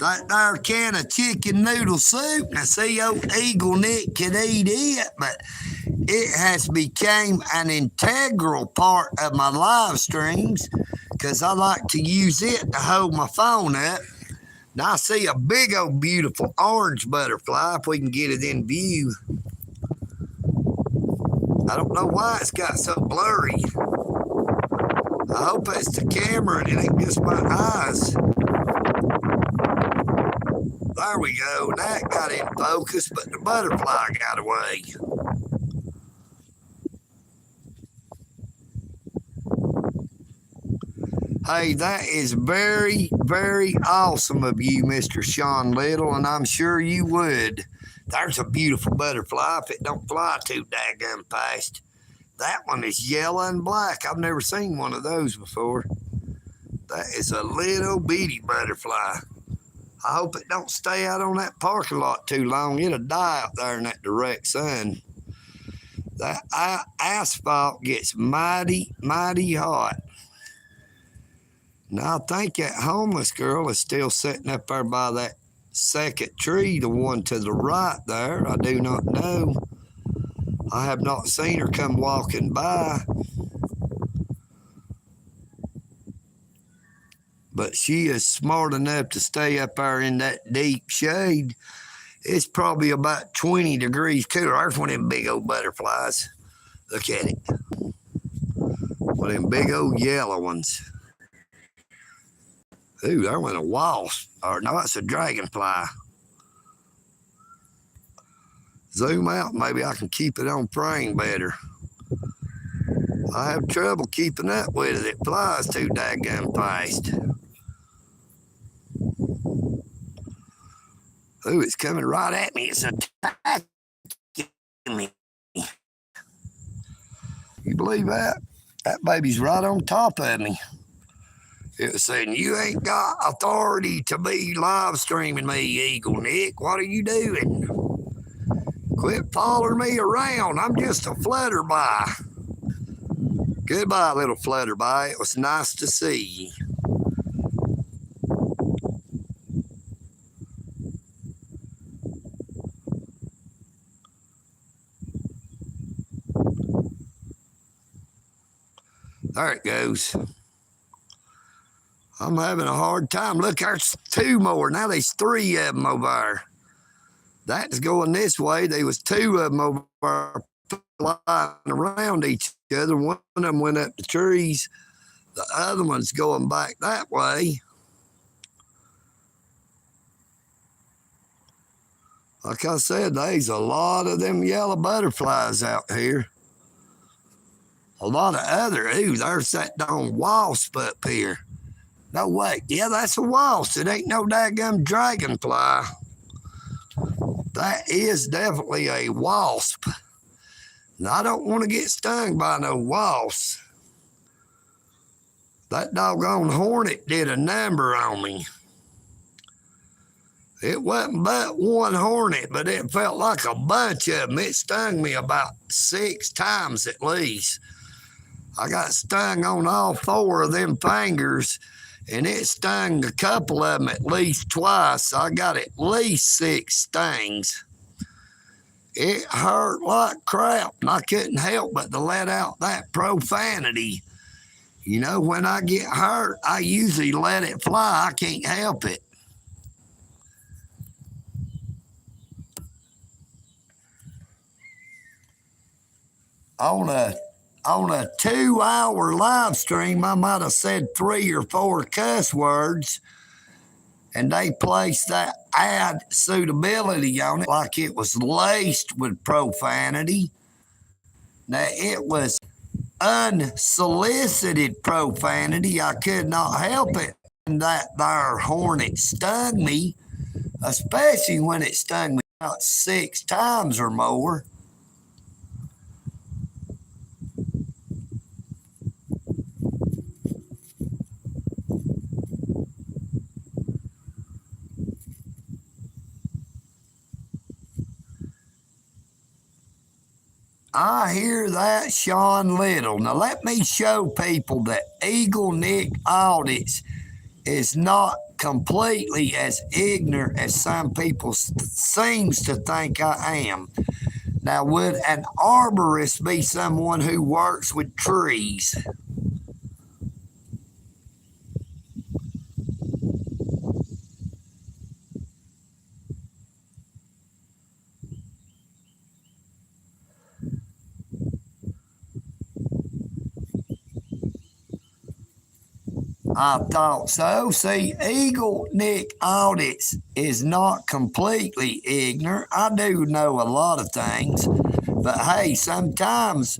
That there can of chicken noodle soup. Now, see, old EagleNick can eat it, but it has become an integral part of my live streams because I like to use it to hold my phone up. Now, I see a big old beautiful orange butterfly, if we can get it in view. I don't know why it's got so blurry. I hope it's the camera and it ain't just my eyes. There we go. That got in focus, but the butterfly got away. Hey, that is very, very awesome of you, Mr. Sean Little, and I'm sure you would. There's a beautiful butterfly if it don't fly too daggum fast. That one is yellow and black. I've never seen one of those before. That is a little bitty butterfly. I hope it don't stay out on that parking lot too long. It'll die out there in that direct sun. That asphalt gets mighty, mighty hot. Now, I think that homeless girl is still sitting up there by that second tree, the one to the right there. I do not know. I have not seen her come walking by. But she is smart enough to stay up there in that deep shade. It's probably about 20 degrees cooler. There's one of them big old butterflies. Look at it. One of them big old yellow ones. Ooh, there went a wasp. Or no, it's a dragonfly. Zoom out, maybe I can keep it on frame better. I have trouble keeping up with it. It flies too daggum fast. Ooh, it's coming right at me. It's attacking me. You believe that? That baby's right on top of me. It was saying, you ain't got authority to be live streaming me, EagleNick. What are you doing? Quit following me around. I'm just a flutterby. Goodbye, little flutterby. It was nice to see you. There it goes. I'm having a hard time. Look, there's two more. Now there's three of them over there. That's going this way. There was two of them over there flying around each other. One of them went up the trees. The other one's going back that way. Like I said, there's a lot of them yellow butterflies out here. A lot of other. Ooh, there's that darn wasp up here. No, wait. Yeah, that's a wasp. It ain't no daggum dragonfly. That is definitely a wasp. And I don't want to get stung by no wasps. That doggone hornet did a number on me. It wasn't but one hornet, but it felt like a bunch of them. It stung me about 6 times at least. I got stung on all 4 of them fingers, and it stung a couple of them at least twice. I got at least 6 stings. It hurt like crap, and I couldn't help but to let out that profanity. You know, when I get hurt, I usually let it fly. I can't help it. On a 2-hour live stream, I might have said 3 or 4 cuss words, and they placed that ad suitability on it like it was laced with profanity. Now, it was unsolicited profanity. I could not help it. And that there hornet stung me, especially when it stung me about 6 times or more. I hear that, Sean Little. Now, let me show people that EagleNick Audits is not completely as ignorant as some people seems to think I am. Now, would an arborist be someone who works with trees? I thought so. See, EagleNick audits is not completely ignorant. I do know a lot of things, but hey, sometimes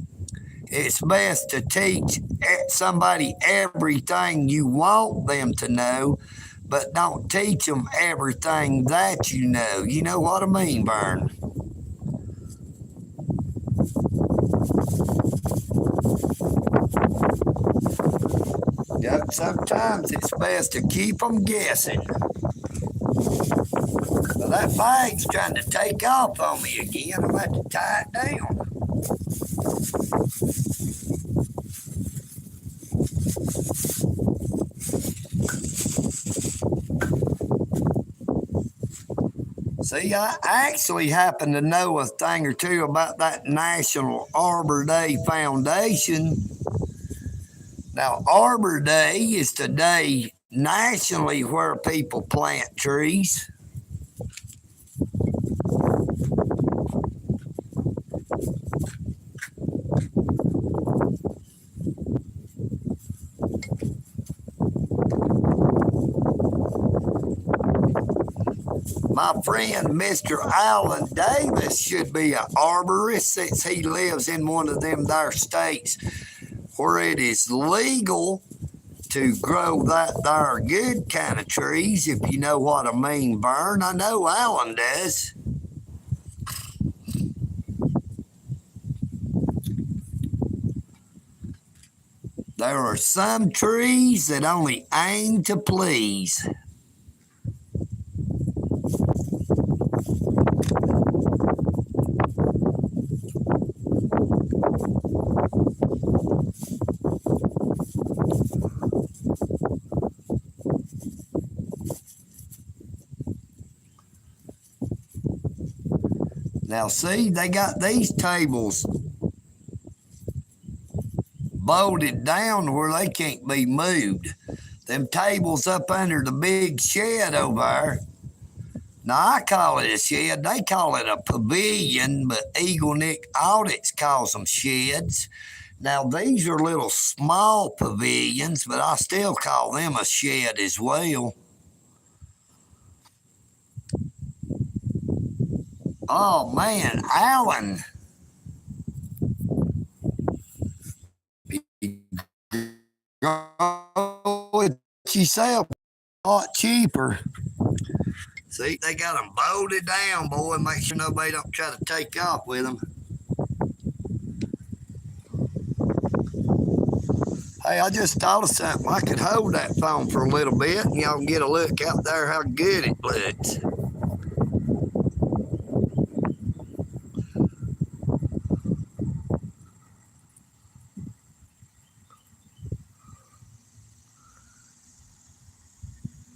it's best to teach somebody everything you want them to know, but don't teach them everything that you know. You know what I mean, Vern? Yep, sometimes it's best to keep them guessing. Well, that bag's trying to take off on me again. I'm going to have to tie it down. See, I actually happen to know a thing or two about that National Arbor Day Foundation. Now, Arbor Day is the day nationally where people plant trees. My friend Mr. Alan Davis should be an arborist since he lives in one of them there states where it is legal to grow that there good kind of trees, if you know what I mean, Vern. I know Alan does. There are some trees that only aim to please. Now, see, they got these tables bolted down where they can't be moved. Them tables up under the big shed over there. Now, I call it a shed. They call it a pavilion, but EagleNick Audits calls them sheds. Now, these are little small pavilions, but I still call them a shed as well. Oh, man, Alan. Go with yourself a lot cheaper. See, they got them bolted down, boy. Make sure nobody don't try to take off with them. Hey, I just thought of something. I could hold that phone for a little bit and y'all can get a look out there how good it looks.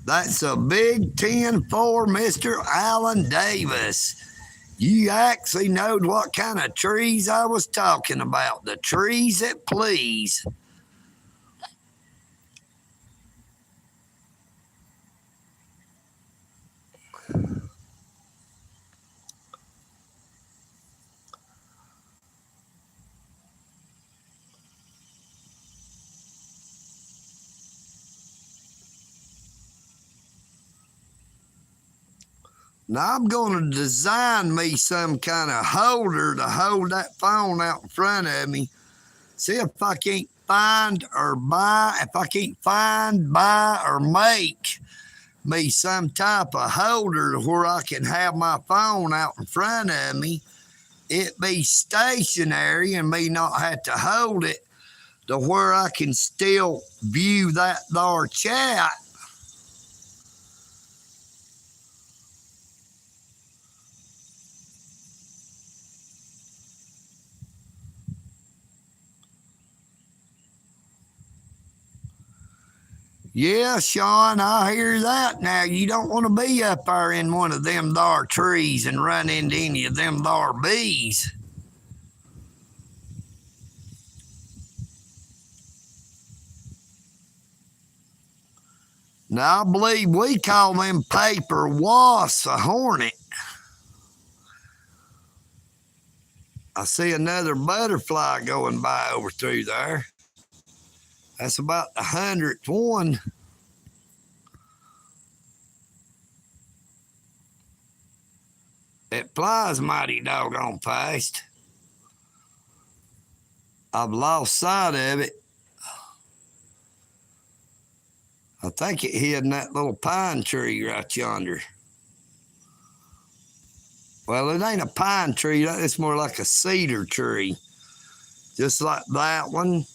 That's a Big 10 for Mr. Alan Davis. You actually knowed what kind of trees I was talking about. The trees that please. Now I'm going to design me some kind of holder to hold that phone out in front of me. See if I can't find or buy, if I can't find, buy, or make me some type of holder where I can have my phone out in front of me. It be stationary and me not have to hold it to where I can still view that there chat. Yeah, Sean, I hear that. Now, you don't want to be up there in one of them thar trees and run into any of them thar bees. Now, I believe we call them paper wasps a hornet. I see another butterfly going by over through there. That's about the 100th one. It flies mighty doggone fast. I've lost sight of it. I think it hid in that little pine tree right yonder. Well, it ain't a pine tree. It's more like a cedar tree. Just like that one.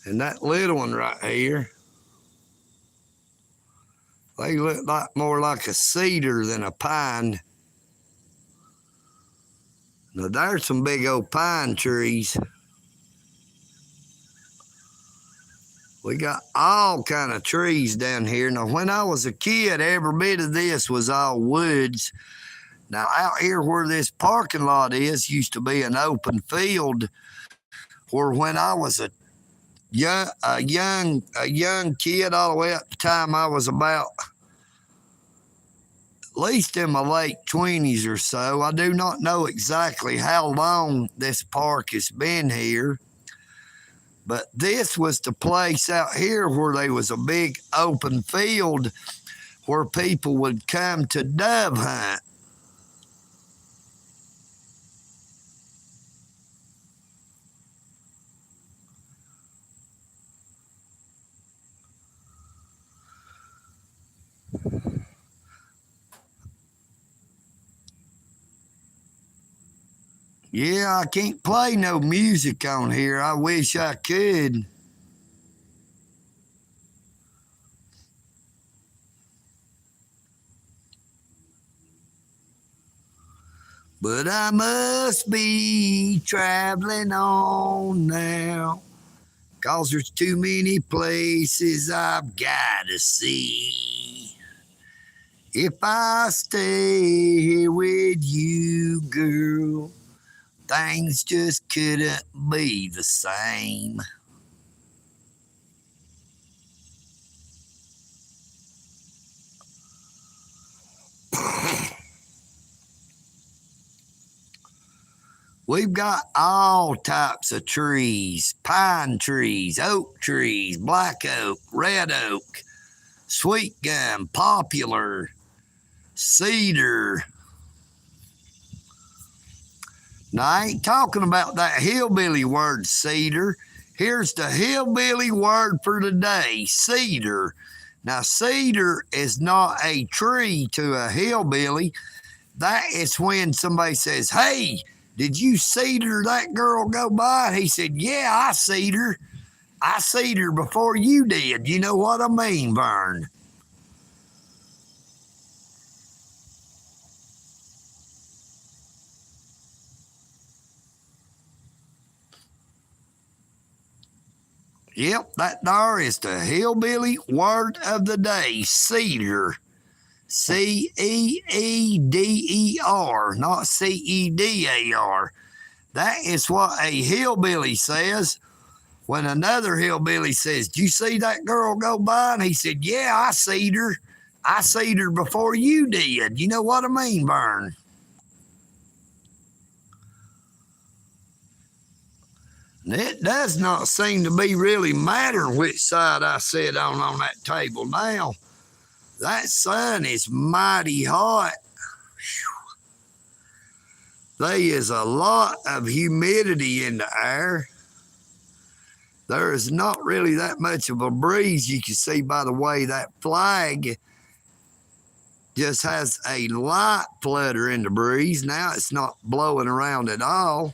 And that little one right here. They look like more like a cedar than a pine. Now, there's some big old pine trees. We got all kind of trees down here. Now, when I was a kid, every bit of this was all woods. Now, out here where this parking lot is, used to be an open field where when I was a young kid, all the way up to the time I was about at least in my late 20s or so. I do not know exactly how long this park has been here. But this was the place out here where there was a big open field where people would come to dove hunt. Yeah, I can't play no music on here. I wish I could. But I must be traveling on now, 'cause there's too many places I've got to see. If I stay here with you, girl, things just couldn't be the same. We've got all types of trees: pine trees, oak trees, black oak, red oak, sweet gum, poplar, cedar. Now, I ain't talking about that hillbilly word, cedar. Here's the hillbilly word for today: cedar. Now, cedar is not a tree to a hillbilly. That is when somebody says, "Hey, did you cedar that girl go by?" And he said, "Yeah, I cedar. I cedar before you did." You know what I mean, Vern? Yep, that there is the hillbilly word of the day: cedar. Cedar, not Cedar. That is what a hillbilly says when another hillbilly says, "Did you see that girl go by?" And he said, "Yeah, I seen her. I seen her before you did." You know what I mean, Vern? And it does not seem to be really matter which side I sit on that table now. That sun is mighty hot. There is a lot of humidity in the air. There is not really that much of a breeze. You can see by the way that flag just has a light flutter in the breeze. Now it's not blowing around at all.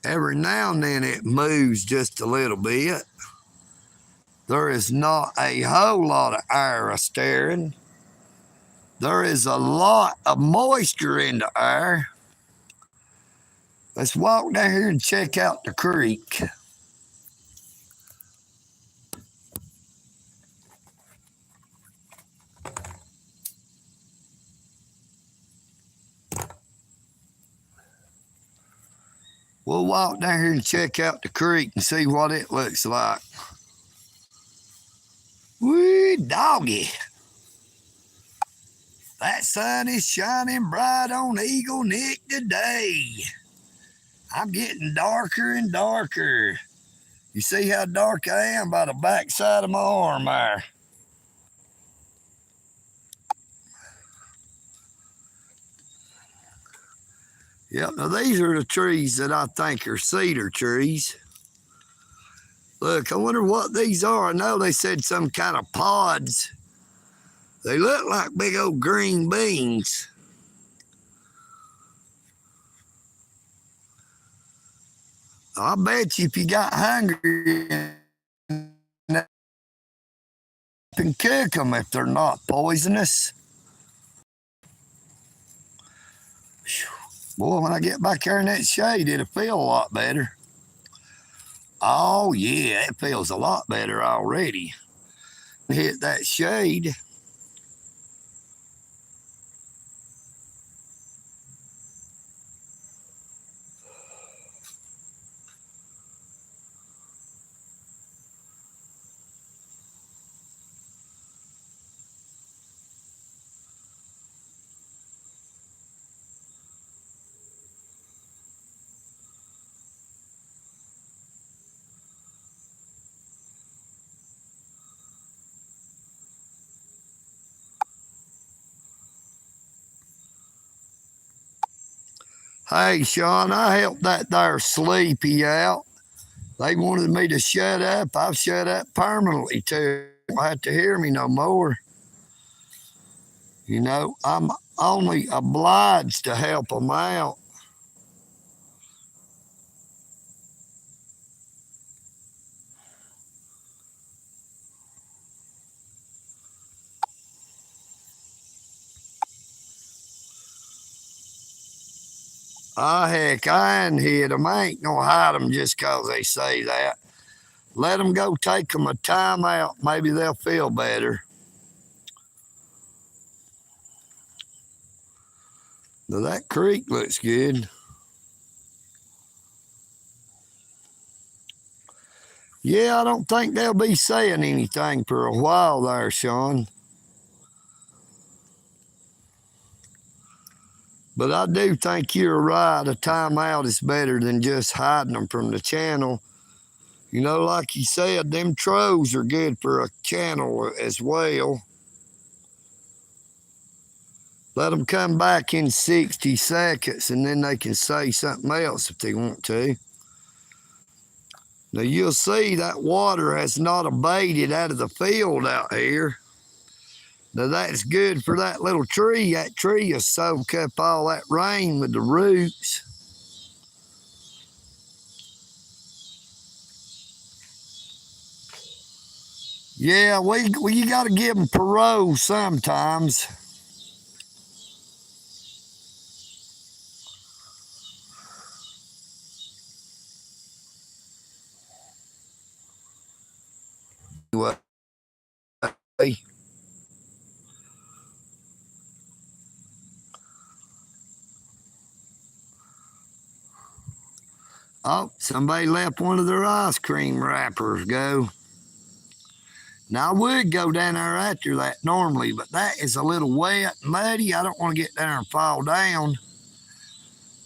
Every now and then it moves just a little bit. There is not a whole lot of air stirring. There is a lot of moisture in the air. Let's walk down here and check out the creek. We'll walk down here and check out the creek and see what it looks like. Woo, doggy. That sun is shining bright on EagleNick today. I'm getting darker and darker. You see how dark I am by the backside of my arm there. Yep, now these are the trees that I think are cedar trees. Look, I wonder what these are. I know they said some kind of pods. They look like big old green beans. I bet you if you got hungry and cook them if they're not poisonous. Boy, when I get back here in that shade, it'll feel a lot better. Oh, yeah, it feels a lot better already. Hit that shade. Hey, Sean, I helped that there sleepy out. They wanted me to shut up. I've shut up permanently, too. They don't have to hear me no more. You know, I'm only obliged to help them out. Heck, I ain't hit them. I ain't gonna hide them just 'cause they say that. Let them go take them a time out. Maybe they'll feel better. Now, that creek looks good. Yeah, I don't think they'll be saying anything for a while there, Sean. But I do think you're right. A timeout is better than just hiding them from the channel. You know, like you said, them trolls are good for a channel as well. Let them come back in 60 seconds and then they can say something else if they want to. Now you'll see that water has not abated out of the field out here. Now that's good for that little tree. That tree will soak up all that rain with the roots. Yeah, you got to give them parole sometimes. Anyway, oh, somebody left one of their ice cream wrappers go. Now, I would go down there after that normally, but that is a little wet and muddy. I don't want to get down there and fall down.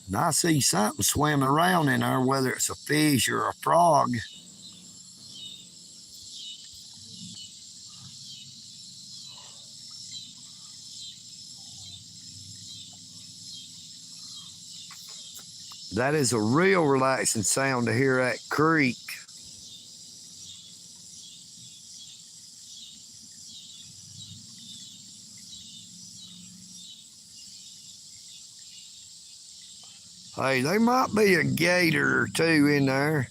And I see something swimming around in there, whether it's a fish or a frog. That is a real relaxing sound to hear that creek. Hey, there might be a gator or two in there.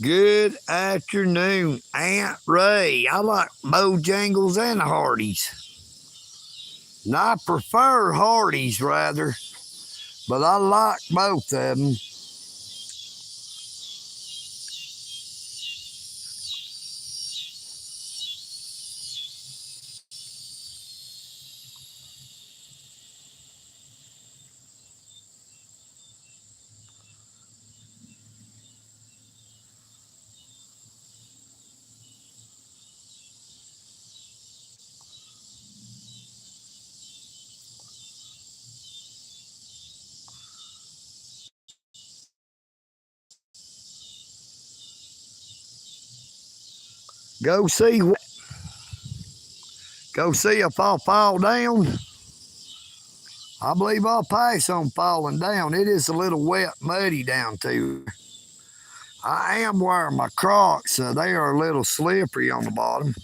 Good afternoon, Aunt Ray. I like Bojangles and Hardee's. And I prefer Hardee's rather, but I like both of them. Go see if I'll fall down. I believe I'll pass on falling down. It is a little wet, muddy down there. I am wearing my Crocs, so they are a little slippery on the bottom.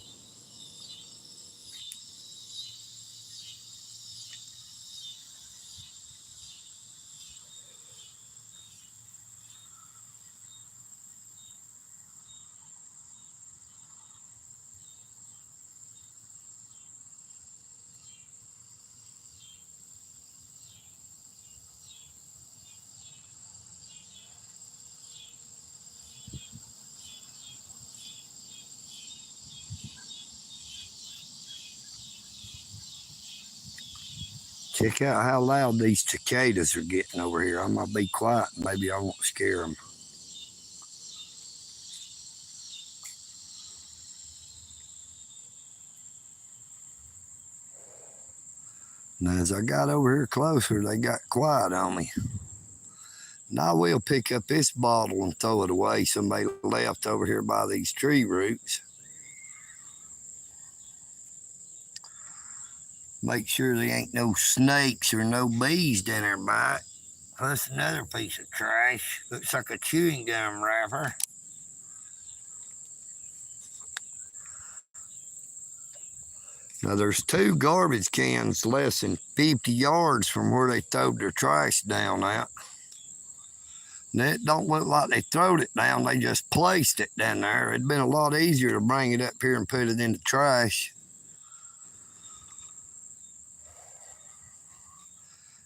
Check out how loud these cicadas are getting over here. I'm going to be quiet. Maybe I won't scare them. Now, as I got over here closer, they got quiet on me. And I will pick up this bottle and throw it away. Somebody left over here by these tree roots. Make sure there ain't no snakes or no bees down there by it. Plus another piece of trash. Looks like a chewing gum wrapper. Now there's 2 garbage cans less than 50 yards from where they throwed their trash down at. And it don't look like they throwed it down, they just placed it down there. It'd been a lot easier to bring it up here and put it in the trash.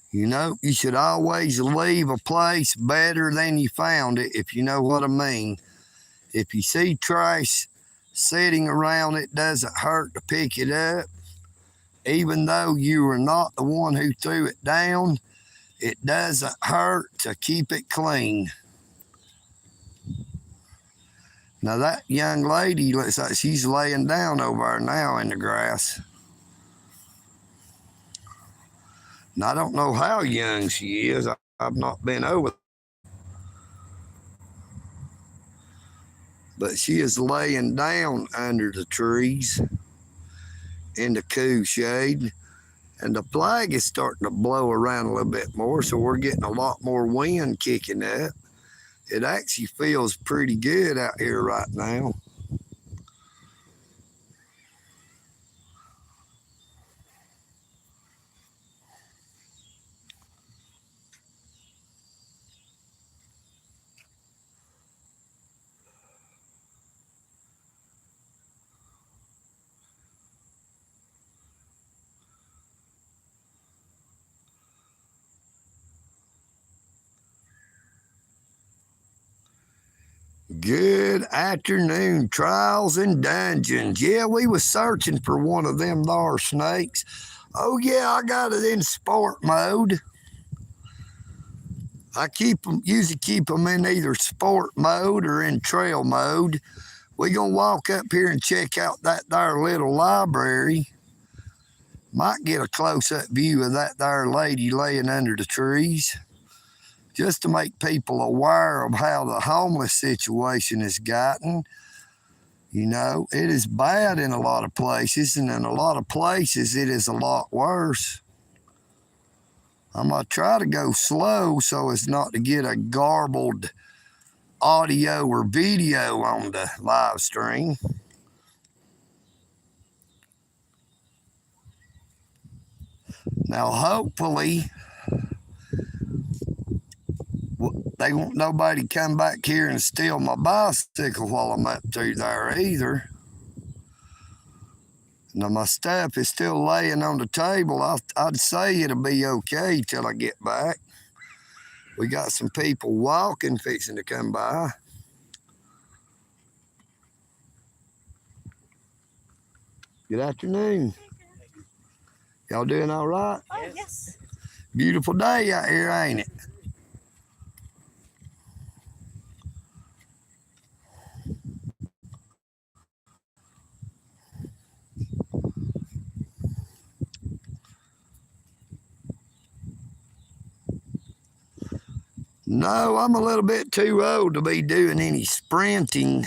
You know, you should always leave a place better than you found it, if you know what I mean. If you see trash sitting around, it doesn't hurt to pick it up. Even though you were not the one who threw it down, it doesn't hurt to keep it clean. Now that young lady looks like she's laying down over there now in the grass. And I don't know how young she is. I've not been over. But she is laying down under the trees in the cool shade. And the flag is starting to blow around a little bit more, so we're getting a lot more wind kicking up. It actually feels pretty good out here right now. Good afternoon, Trials and Dungeons. Yeah, we was searching for one of them there snakes. Oh yeah, I got it in sport mode. I usually keep them in either sport mode or in trail mode. We're gonna walk up here and check out that there little library. Might get a close-up view of that there lady laying under the trees, just to make people aware of how the homeless situation has gotten. You know, it is bad in a lot of places, and in a lot of places it is a lot worse. I'm going to try to go slow so as not to get a garbled audio or video on the live stream. Now, hopefully, They won't nobody come back here and steal my bicycle while I'm up through there either. Now my stuff is still laying on the table. I'd say it'll be okay till I get back. We got some people walking, fixing to come by. Good afternoon. Y'all doing all right? Oh, yes. Beautiful day out here, ain't it? No, I'm a little bit too old to be doing any sprinting.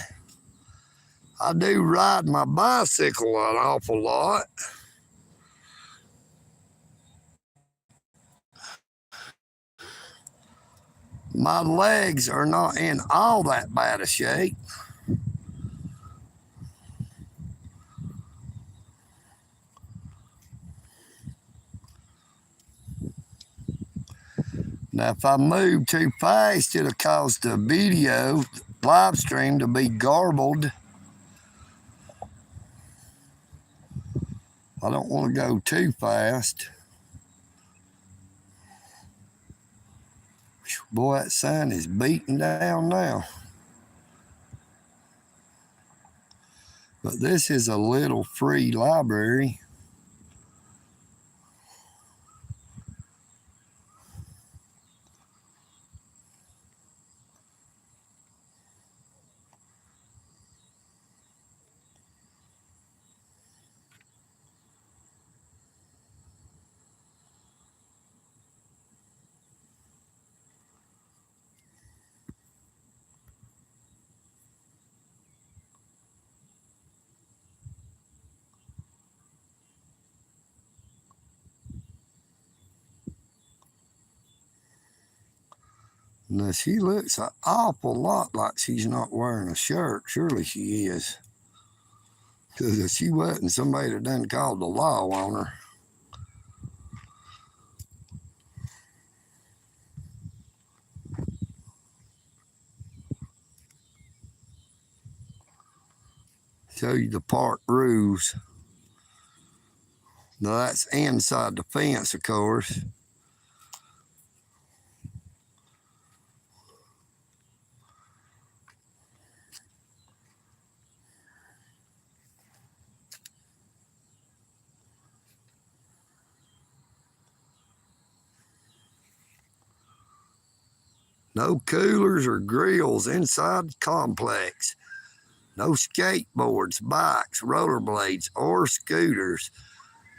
I do ride my bicycle an awful lot. My legs are not in all that bad a shape. Now, if I move too fast, it'll cause the video live stream to be garbled. I don't want to go too fast. Boy, that sun is beating down now. But this is a little free library. Now, she looks an awful lot like she's not wearing a shirt. Surely she is. Because if she wasn't, somebody had done called the law on her. Show you the park rules. Now, that's inside the fence, of course. No coolers or grills inside the complex. No skateboards, bikes, rollerblades, or scooters.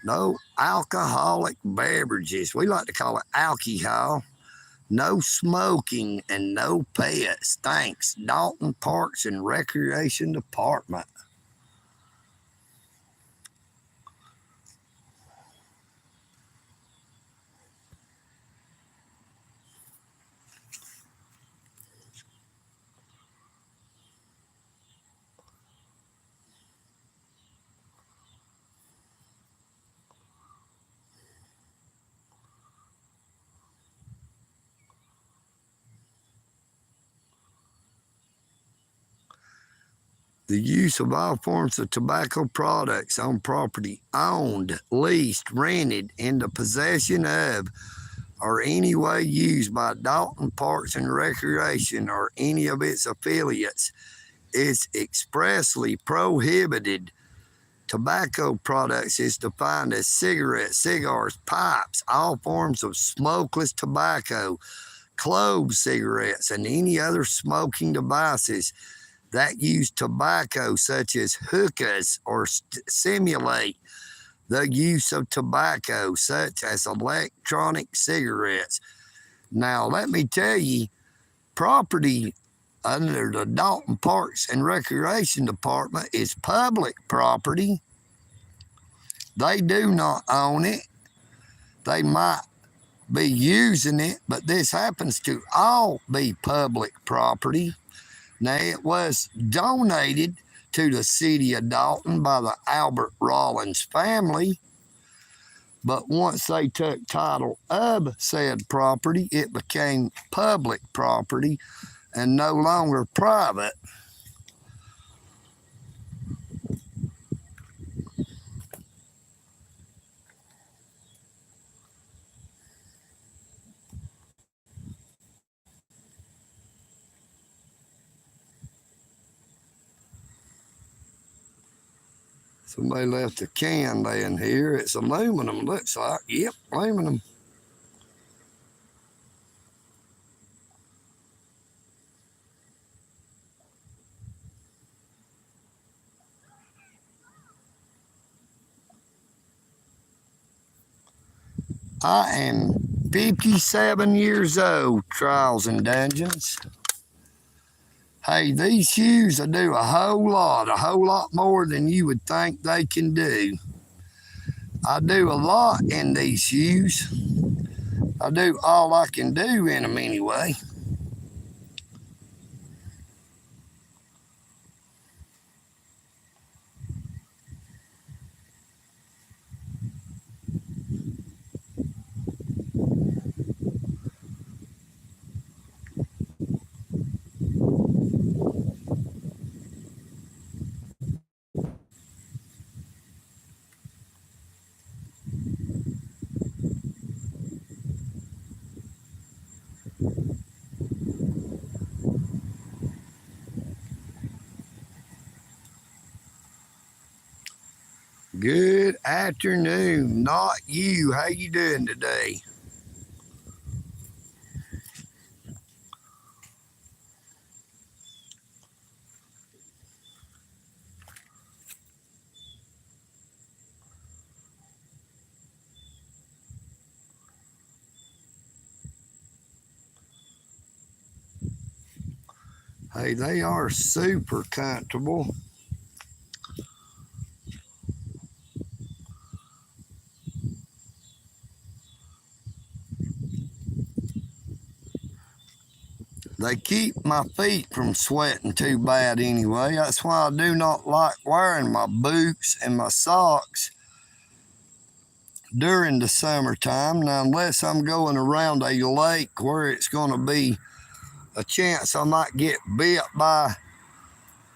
No alcoholic beverages. We like to call it alcohol. No smoking and no pets. Thanks, Dalton Parks and Recreation Department. The use of all forms of tobacco products on property owned, leased, rented, into possession of, or any way used by Dalton Parks and Recreation or any of its affiliates is expressly prohibited. Tobacco products is defined as cigarettes, cigars, pipes, all forms of smokeless tobacco, clove cigarettes, and any other smoking devices that use tobacco, such as hookahs, or simulate the use of tobacco, such as electronic cigarettes. Now, let me tell you, property under the Dalton Parks and Recreation Department is public property. They do not own it. They might be using it, but this happens to all be public property. Now, it was donated to the city of Dalton by the Albert Rollins family, But once they took title of said property, it became public property and no longer private. Somebody left a can laying here. It's aluminum, looks like. Yep, aluminum. I am 57 years old, Trials and Dungeons. Hey, these shoes will do a whole lot more than you would think they can do. I do a lot in these shoes. I do all I can do in them anyway. Good afternoon, not you. How you doing today? Hey, they are super comfortable. They keep my feet from sweating too bad anyway. That's why I do not like wearing my boots and my socks during the summertime. Now, unless I'm going around a lake where it's going to be a chance I might get bit by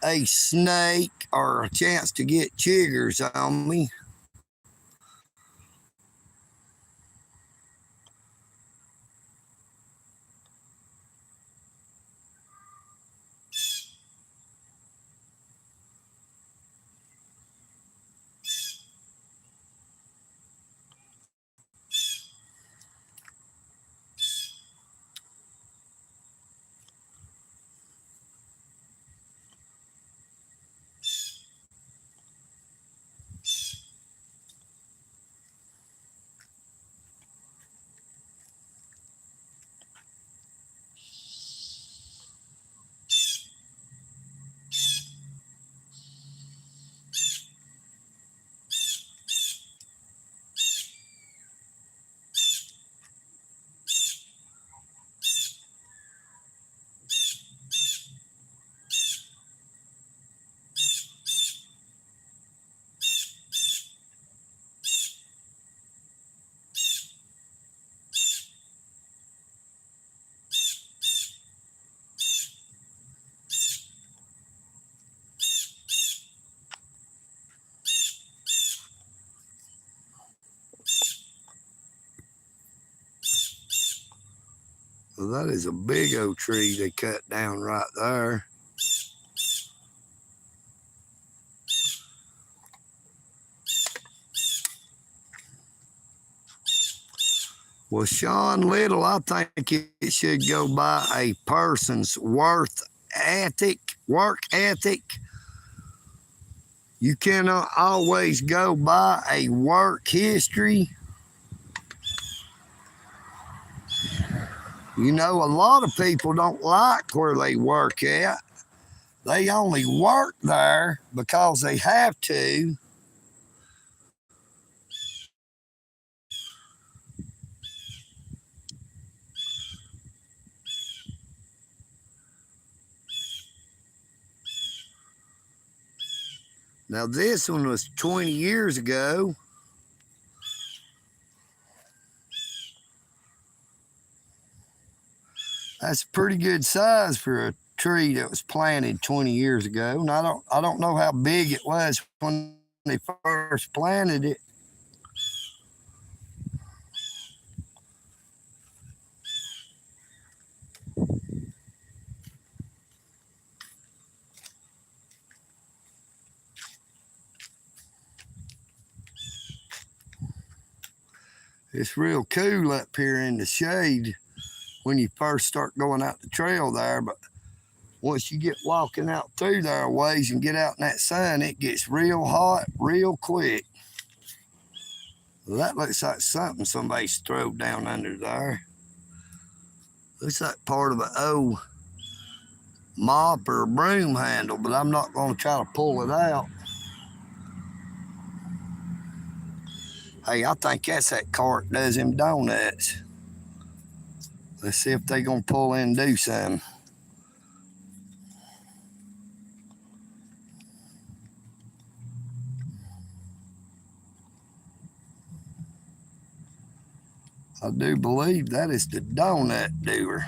a snake or a chance to get chiggers on me. Well, that is a big old tree they cut down right there. Well, Sean Little, I think it should go by a person's work ethic. You cannot always go by a work history. You know, a lot of people don't like where they work at. They only work there because they have to. Now, this one was 20 years ago. That's a pretty good size for a tree that was planted 20 years ago. And I don't know how big it was when they first planted it. It's real cool up here in the shade when you first start going out the trail there, but once you get walking out through there a ways and get out in that sun, it gets real hot real quick. Well, that looks like something somebody's thrown down under there. Looks like part of an old mop or broom handle, but I'm not going to try to pull it out. Hey, I think that's that cart does them donuts. Let's see if they gonna pull in and do something. I do believe that is the donut doer.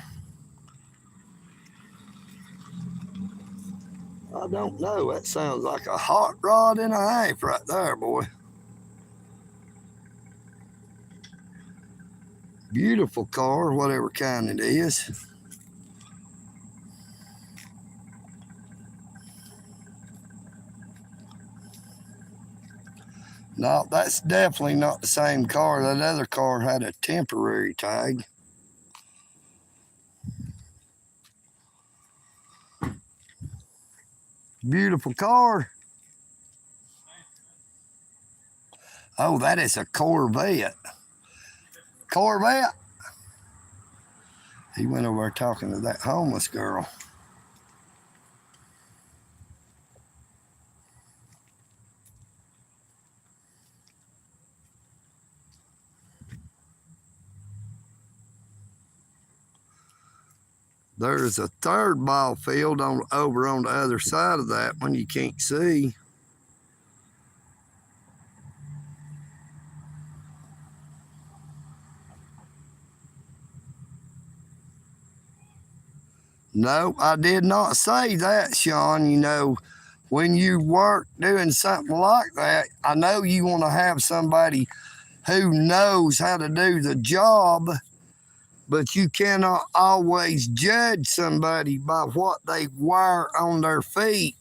I don't know. That sounds like a hot rod and a half right there, boy. Beautiful car, whatever kind it is. No, that's definitely not the same car. That other car had a temporary tag. Beautiful car. Oh, that is a Corvette. Corvette. He went over there talking to that homeless girl. There's a third ball field over on the other side of that one you can't see. No, I did not say that, Sean. You know, when you work doing something like that, I know you want to have somebody who knows how to do the job, but you cannot always judge somebody by what they wear on their feet.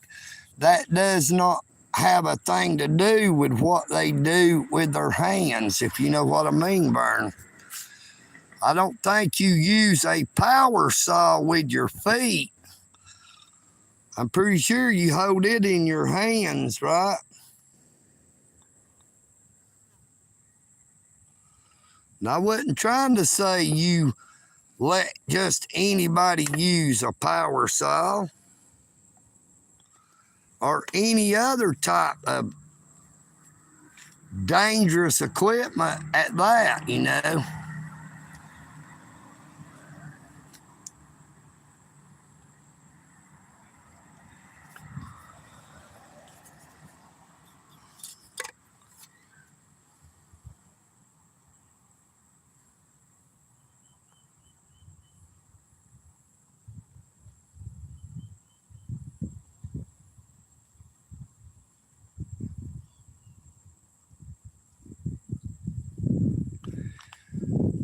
That does not have a thing to do with what they do with their hands, if you know what I mean, Vern. I don't think you use a power saw with your feet. I'm pretty sure you hold it in your hands, right? And I wasn't trying to say you let just anybody use a power saw or any other type of dangerous equipment at that, you know.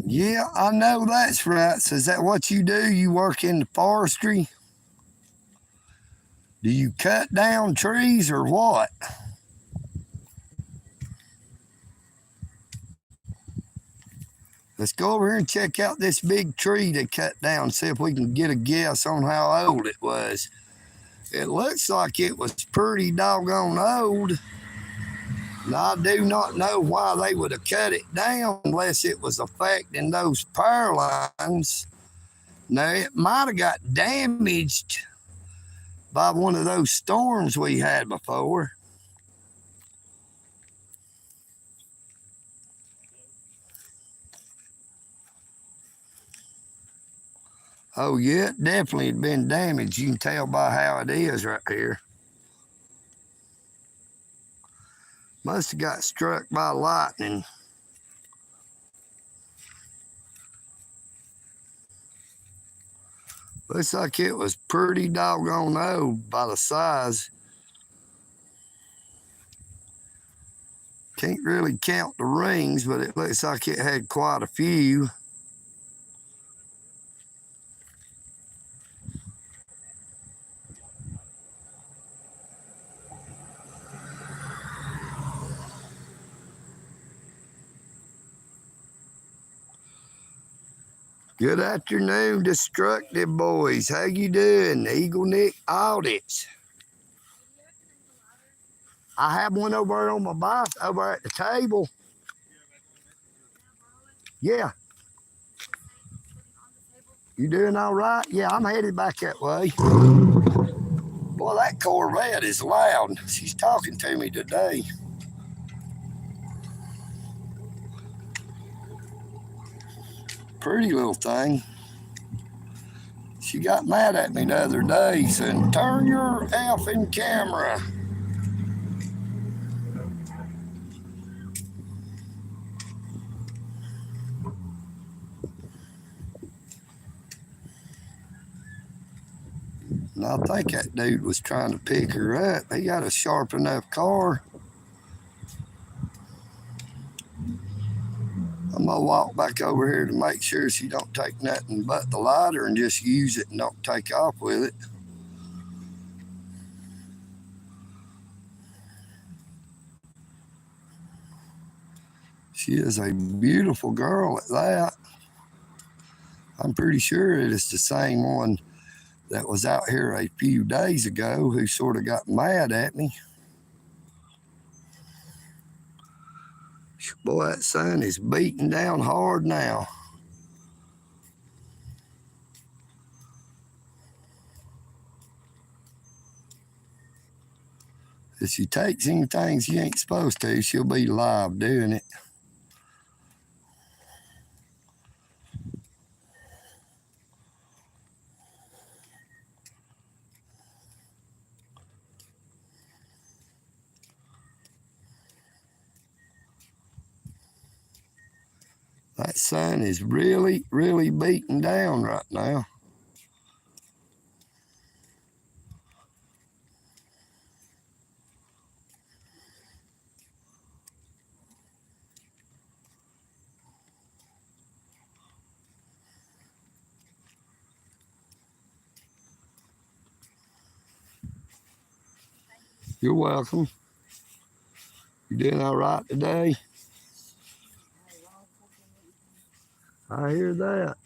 Yeah, I know that's right. So is that what you do? You work in the forestry? Do you cut down trees or what? Let's go over here and check out this big tree they cut down, see if we can get a guess on how old it was. It looks like it was pretty doggone old. And I do not know why they would have cut it down unless it was affecting those power lines. Now, it might have got damaged by one of those storms we had before. Oh, yeah, it definitely had been damaged. You can tell by how it is right here. Must have got struck by lightning. Looks like it was pretty doggone old by the size. Can't really count the rings, but it looks like it had quite a few. Good afternoon, Destructive Boys. How you doing? EagleNick Audits. I have one over on my bike, over at the table. Yeah. You doing all right? Yeah, I'm headed back that way. Boy, that Corvette is loud. She's talking to me today. Pretty little thing. She got mad at me the other day, saying, "Turn your effing camera." And I think that dude was trying to pick her up. He got a sharp enough car. I'm gonna walk back over here to make sure she don't take nothing but the lighter and just use it and don't take off with it. She is a beautiful girl at that. I'm pretty sure it is the same one that was out here a few days ago who sort of got mad at me. Boy, that sun is beating down hard now. If she takes anything she ain't supposed to, she'll be live doing it. That sun is really, really beating down right now. You're welcome. You doing all right today? I hear that.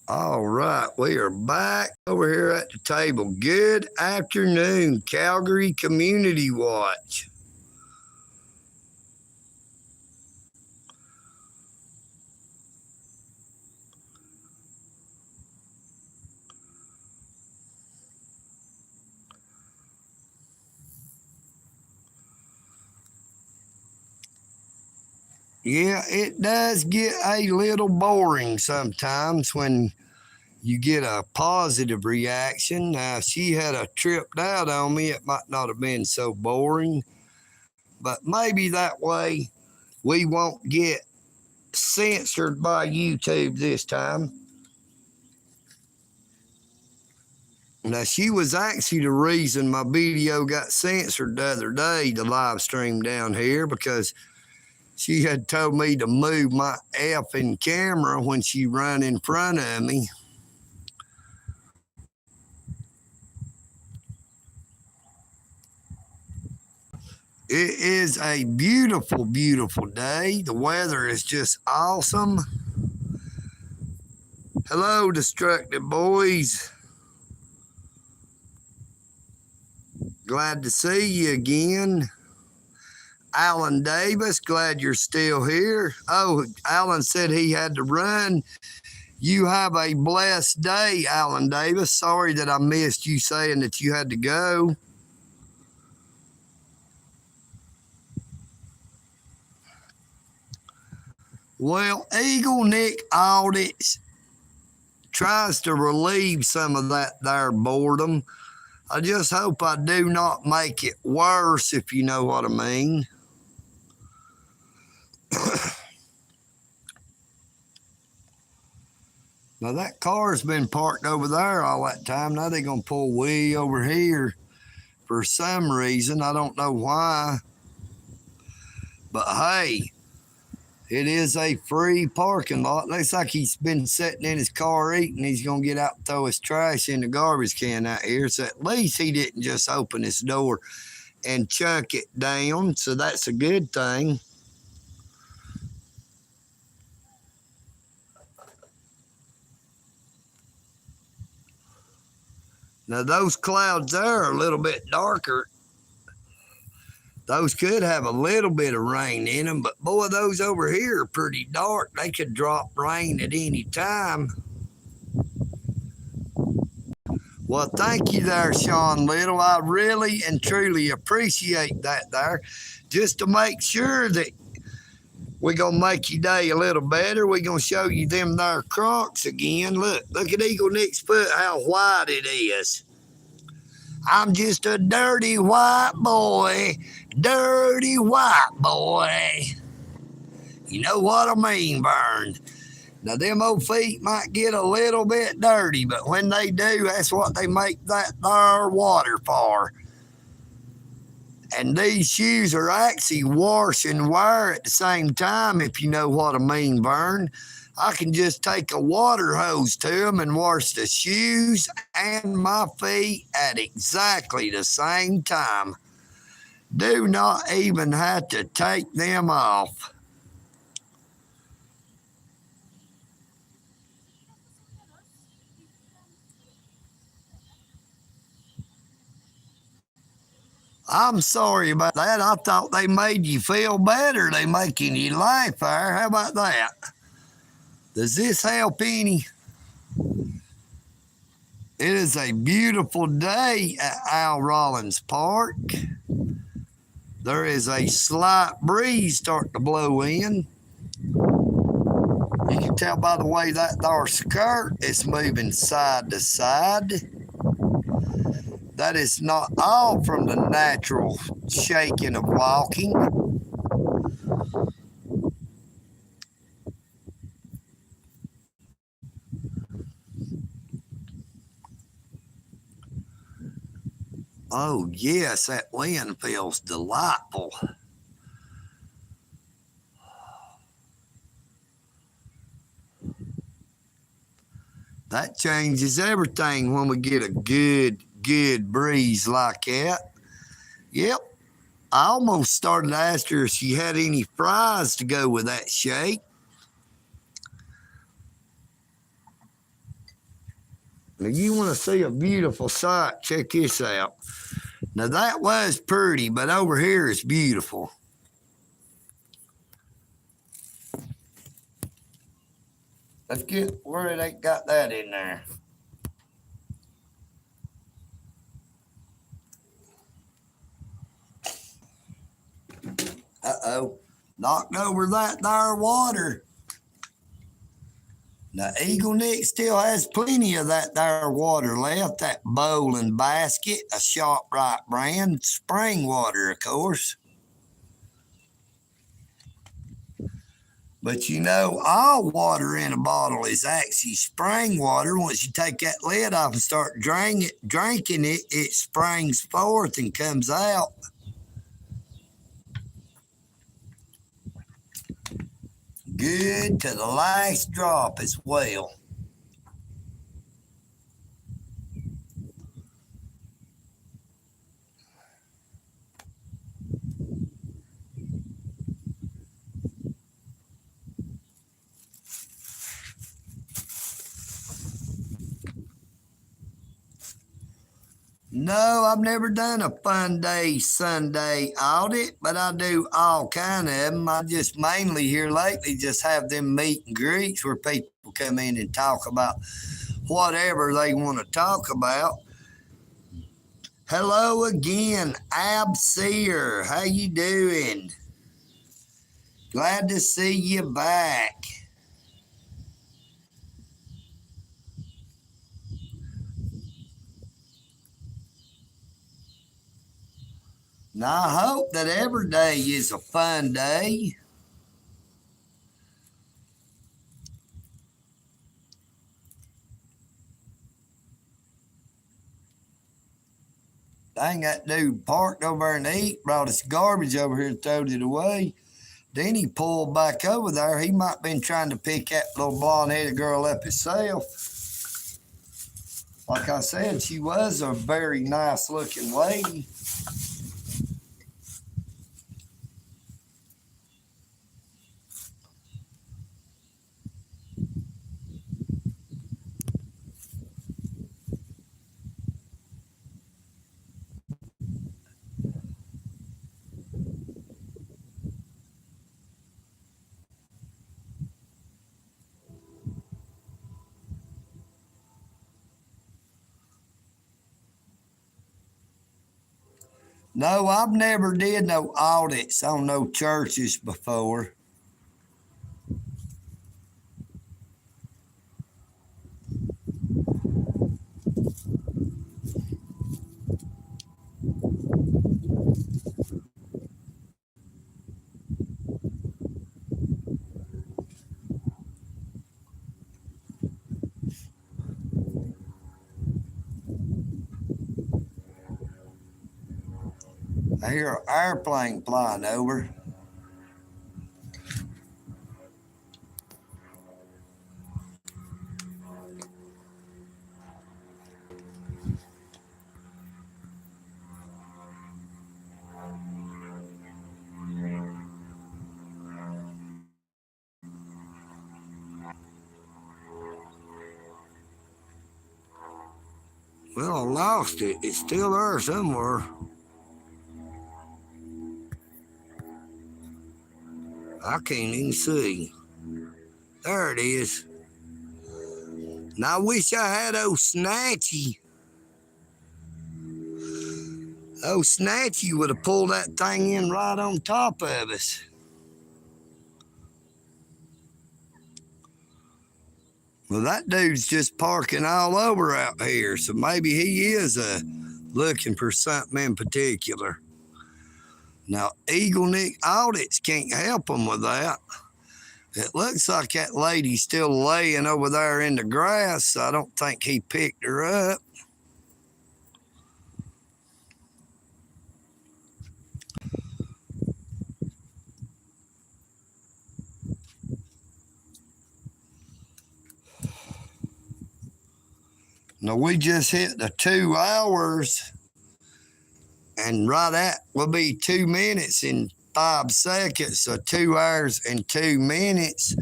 All right, we are back over here at the table. Good afternoon, Calgary Community Watch. Yeah, it does get a little boring sometimes when you get a positive reaction. Now, if she had a tripped out on me, it might not have been so boring, but maybe that way we won't get censored by YouTube this time. Now, she was actually the reason my video got censored the other day, the live stream down here, because she had told me to move my effing camera when she run in front of me. It is a beautiful, beautiful day. The weather is just awesome. Hello, Destructive Boys. Glad to see you again. Alan Davis, glad you're still here. Oh, Alan said he had to run. You have a blessed day, Alan Davis. Sorry that I missed you saying that you had to go. Well, EagleNick Audits tries to relieve some of that there boredom. I just hope I do not make it worse, if you know what I mean. Now that car's been parked over there all that time. Now they're going to pull way over here for some reason. I don't know why. But hey, it is a free parking lot. Looks like he's been sitting in his car eating. He's going to get out and throw his trash in the garbage can out here. So at least he didn't just open his door and chunk it down. So that's a good thing. Now those clouds there are a little bit darker. Those could have a little bit of rain in them, but boy, those over here are pretty dark. They could drop rain at any time. Well, thank you there, Sean Little. I really and truly appreciate that there. Just to make sure that we're going to make your day a little better, we're going to show you them there Crocs again. Look at EagleNick's foot, how white it is. I'm just a dirty white boy. Dirty white boy. You know what I mean, Vern. Now, them old feet might get a little bit dirty, but when they do, that's what they make that there water for. And these shoes are actually wash and wear at the same time, if you know what I mean, Vern. I can just take a water hose to them and wash the shoes and my feet at exactly the same time. Do not even have to take them off. I'm sorry about that. I thought they made you feel better. They making you laugh there. How about that? Does this help any? It is a beautiful day at Al Rollins Park. There is a slight breeze starting to blow in. You can tell by the way that there skirt is moving side to side. That is not all from the natural shaking of walking. Oh, yes, that wind feels delightful. That changes everything when we get a good breeze like that. Yep. I almost started to ask her if she had any fries to go with that shake. Now, you want to see a beautiful sight, check this out. Now, that was pretty, but over here it's beautiful. Let's get where they got that in there. Uh-oh. Knocked over that there water. Now, EagleNick still has plenty of that there water left, that bowl and basket, a ShopRite brand, spring water, of course. But you know, all water in a bottle is actually spring water. Once you take that lid off and start drinking it, it springs forth and comes out. Good to the last drop as well. No, I've never done a fun day Sunday audit, but I do all kind of them. I just mainly here lately just have them meet and greets where people come in and talk about whatever they want to talk about. Hello again, Abseer. How you doing? Glad to see you back. Now, I hope that every day is a fun day. Dang, that dude parked over there and ate, brought his garbage over here and throwed it away. Then he pulled back over there. He might have been trying to pick that little blonde-headed girl up himself. Like I said, she was a very nice-looking lady. No, I've never did no audits on no churches before. I hear an airplane flying over. Well, I lost it. It's still there somewhere. I can't even see. There it is. And I wish I had old Snatchy. Old Snatchy would have pulled that thing in right on top of us. Well, that dude's just parking all over out here, so maybe he is looking for something in particular. Now, EagleNick audits can't help him with that. It looks like that lady's still laying over there in the grass, so I don't think he picked her up. Now, we just hit the 2 hours, and right at will be 2 minutes and 5 seconds, so 2 hours and 2 minutes.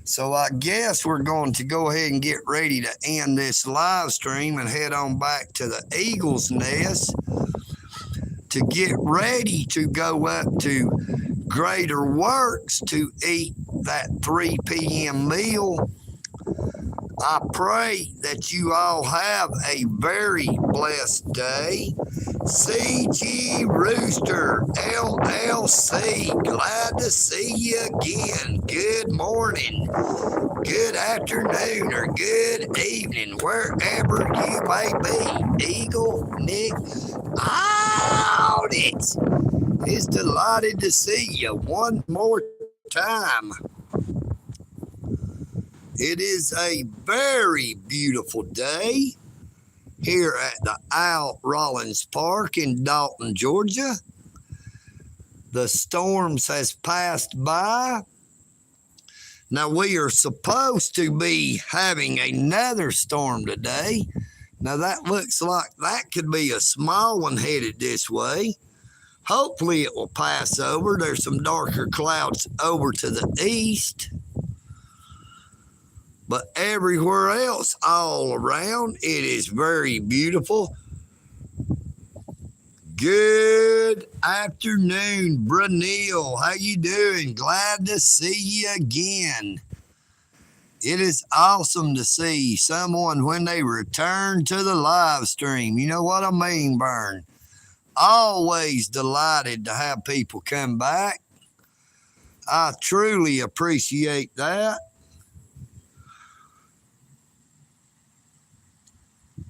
So I guess we're going to go ahead and get ready to end this live stream and head on back to the Eagle's Nest to get ready to go up to Greater Works to eat that 3 p.m. meal. I pray that you all have a very blessed day. CG Rooster LLC, glad to see you again. Good morning, good afternoon, or good evening, wherever you may be. EagleNick Audit is delighted to see you one more time. It is a very beautiful day here at the Al Rollins Park in Dalton, Georgia. The storms has passed by. Now we are supposed to be having another storm today. Now that looks like that could be a small one headed this way. Hopefully it will pass over. There's some darker clouds over to the east. But everywhere else, all around, it is very beautiful. Good afternoon, Brunil. How you doing? Glad to see you again. It is awesome to see someone when they return to the live stream. You know what I mean, Bern? Always delighted to have people come back. I truly appreciate that.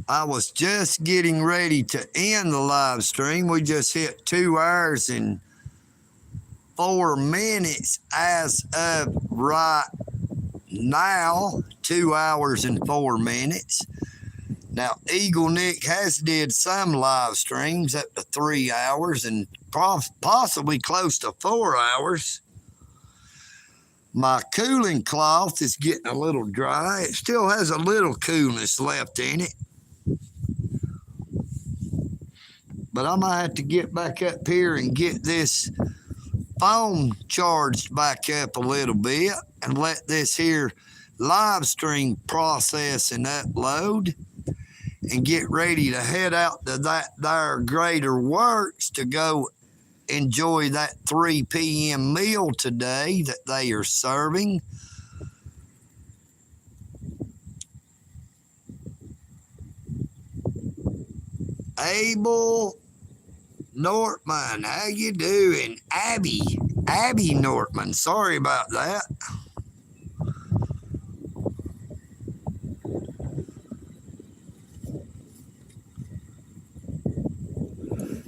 I was just getting ready to end the live stream. We just hit 2 hours and 4 minutes as of right now. 2 hours and 4 minutes. Now, EagleNick has did some live streams up to 3 hours and possibly close to 4 hours. My cooling cloth is getting a little dry. It still has a little coolness left in it. But I might have to get back up here and get this phone charged back up a little bit and let this here live stream process and upload and get ready to head out to that there Greater Works to go enjoy that 3 p.m. meal today that they are serving. Abel Nortman, how you doing? Abby Nortman, sorry about that.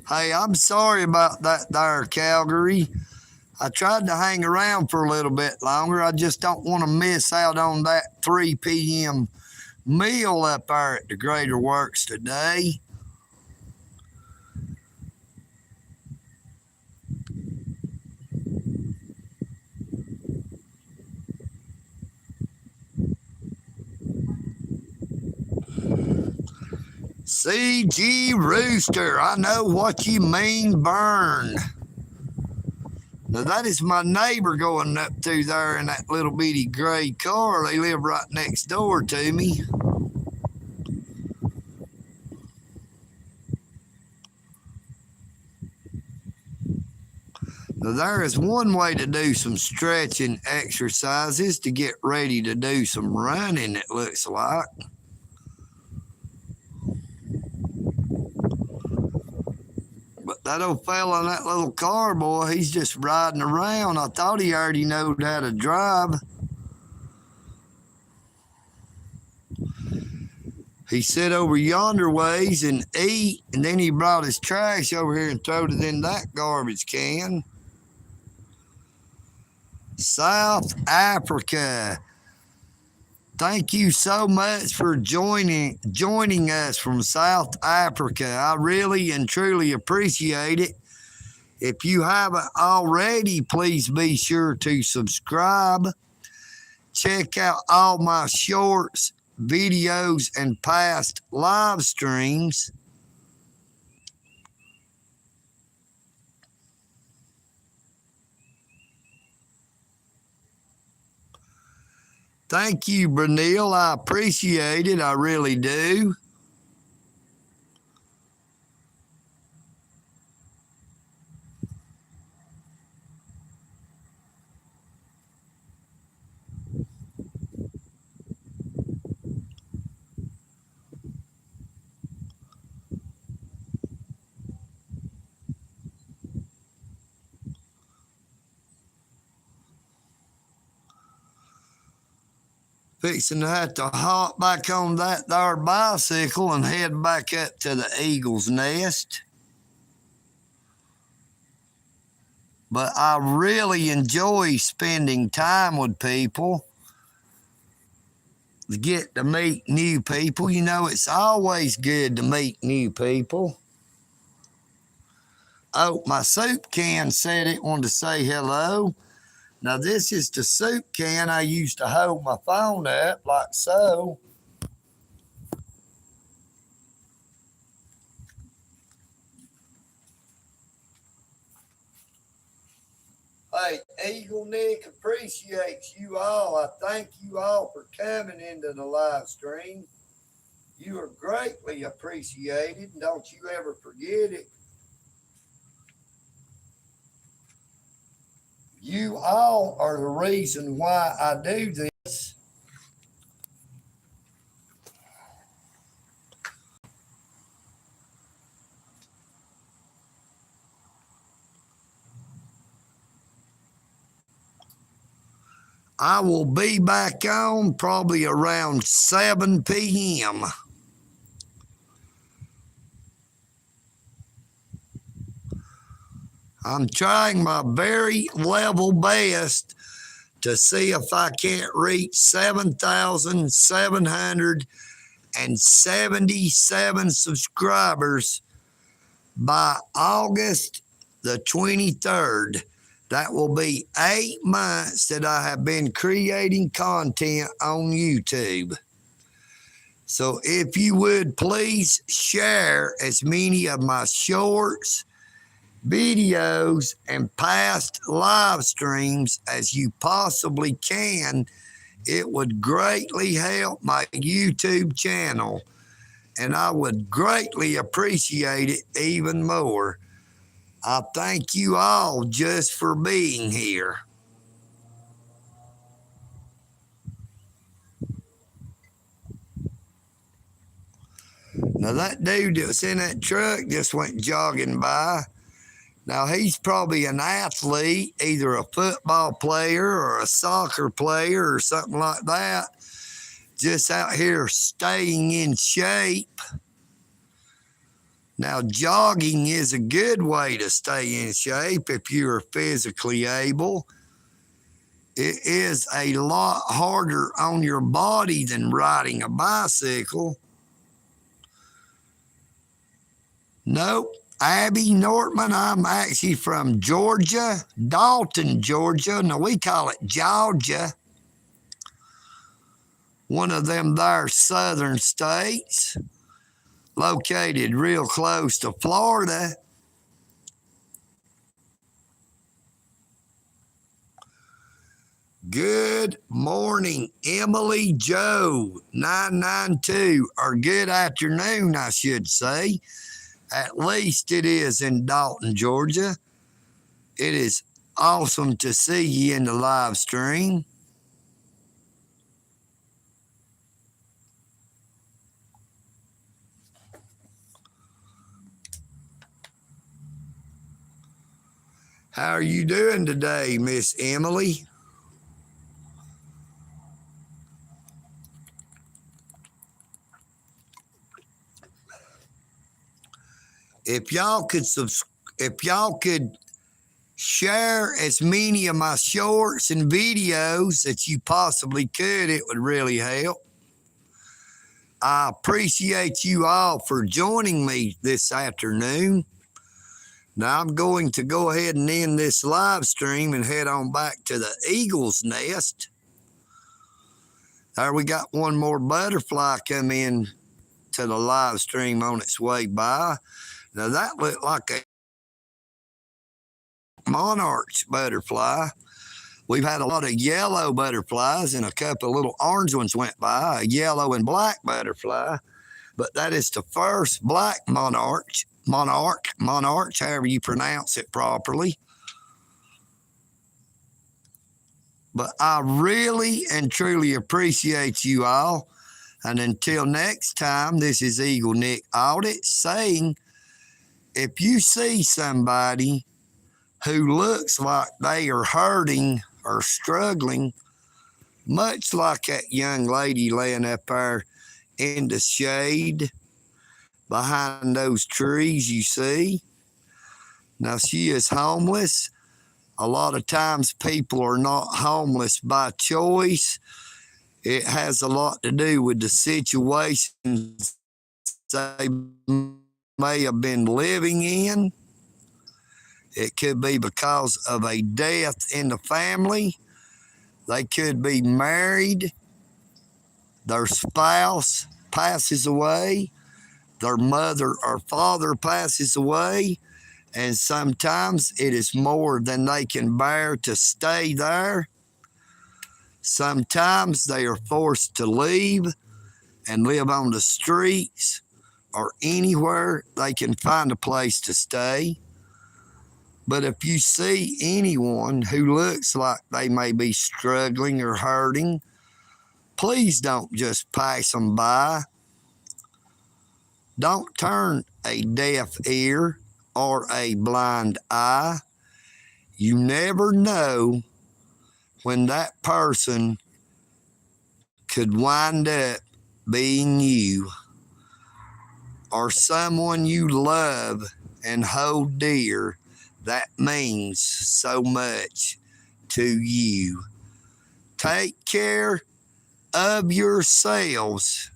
Hey, I'm sorry about that there, Calgary. I tried to hang around for a little bit longer. I just don't want to miss out on that 3 p.m. meal up there at the Greater Works today. CG Rooster, I know what you mean, Burn. Now that is my neighbor going up through there in that little bitty gray car. They live right next door to me. Now there is one way to do some stretching exercises to get ready to do some running, it looks like. But that old fella in that little car, boy, he's just riding around. I thought he already knowed how to drive. He sit over yonder ways and eat, and then he brought his trash over here and throwed it in that garbage can. South Africa. Thank you so much for joining us from South Africa. I really and truly appreciate it. If you haven't already, please be sure to subscribe. Check out all my shorts, videos, and past live streams. Thank you, Brunil. I appreciate it. I really do. Fixing to have to hop back on that there bicycle and head back up to the Eagle's Nest. But I really enjoy spending time with people. To get to meet new people. You know, it's always good to meet new people. Oh, my soup can said it wanted to say hello. Now, this is the soup can I used to hold my phone up like so. Hey, EagleNick appreciates you all. I thank you all for coming into the live stream. You are greatly appreciated, and don't you ever forget it. You all are the reason why I do this. I will be back on probably around 7 p.m. I'm trying my very level best to see if I can't reach 7,777 subscribers by August the 23rd. That will be 8 months that I have been creating content on YouTube. So if you would please share as many of my shorts, videos, and past live streams as you possibly can, it would greatly help my YouTube channel, and I would greatly appreciate it even more. I thank you all just for being here. Now that dude that was in that truck just went jogging by. Now he's probably an athlete, either a football player or a soccer player or something like that, just out here staying in shape. Now, jogging is a good way to stay in shape if you're physically able. It is a lot harder on your body than riding a bicycle. Nope. Abby Nortman, I'm actually from Georgia, Dalton, Georgia. Now, we call it Georgia. One of them there southern states, located real close to Florida. Good morning, Emily Joe 992, or good afternoon, I should say. At least it is in Dalton, Georgia. It is awesome to see you in the live stream. How are you doing today, Miss Emily? If y'all could share as many of my shorts and videos that you possibly could, it would really help. I appreciate you all for joining me this afternoon. Now I'm going to go ahead and end this live stream and head on back to the Eagle's Nest. There we got one more butterfly come in to the live stream on its way by. Now that looked like a monarch butterfly. We've had a lot of yellow butterflies and a couple of little orange ones went by, a yellow and black butterfly. But that is the first black monarch, however you pronounce it properly. But I really and truly appreciate you all. And until next time, this is EagleNick Audit saying, if you see somebody who looks like they are hurting or struggling, much like that young lady laying up there in the shade behind those trees you see. Now, she is homeless. A lot of times people are not homeless by choice. It has a lot to do with the situations they may have been living in. It could be because of a death in the family. They could be married. Their spouse passes away. Their mother or father passes away. And sometimes it is more than they can bear to stay there. Sometimes they are forced to leave and live on the streets or anywhere they can find a place to stay. But if you see anyone who looks like they may be struggling or hurting, please don't just pass them by. Don't turn a deaf ear or a blind eye. You never know when that person could wind up being you or someone you love and hold dear that means so much to you. Take care of yourselves,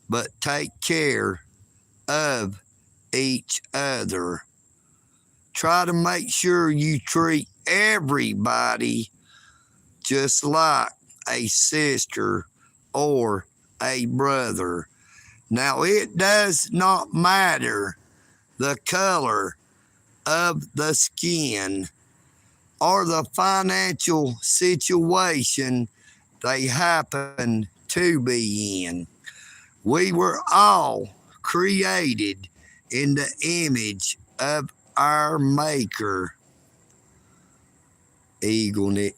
but take care of each other. Try to make sure you treat everybody just like a sister or a brother. Now, it does not matter the color of the skin or the financial situation they happen to be in. We were all created in the image of our Maker. EagleNick.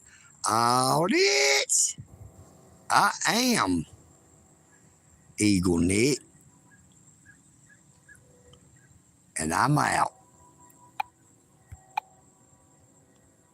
Audits. I am EagleNick. And I'm out.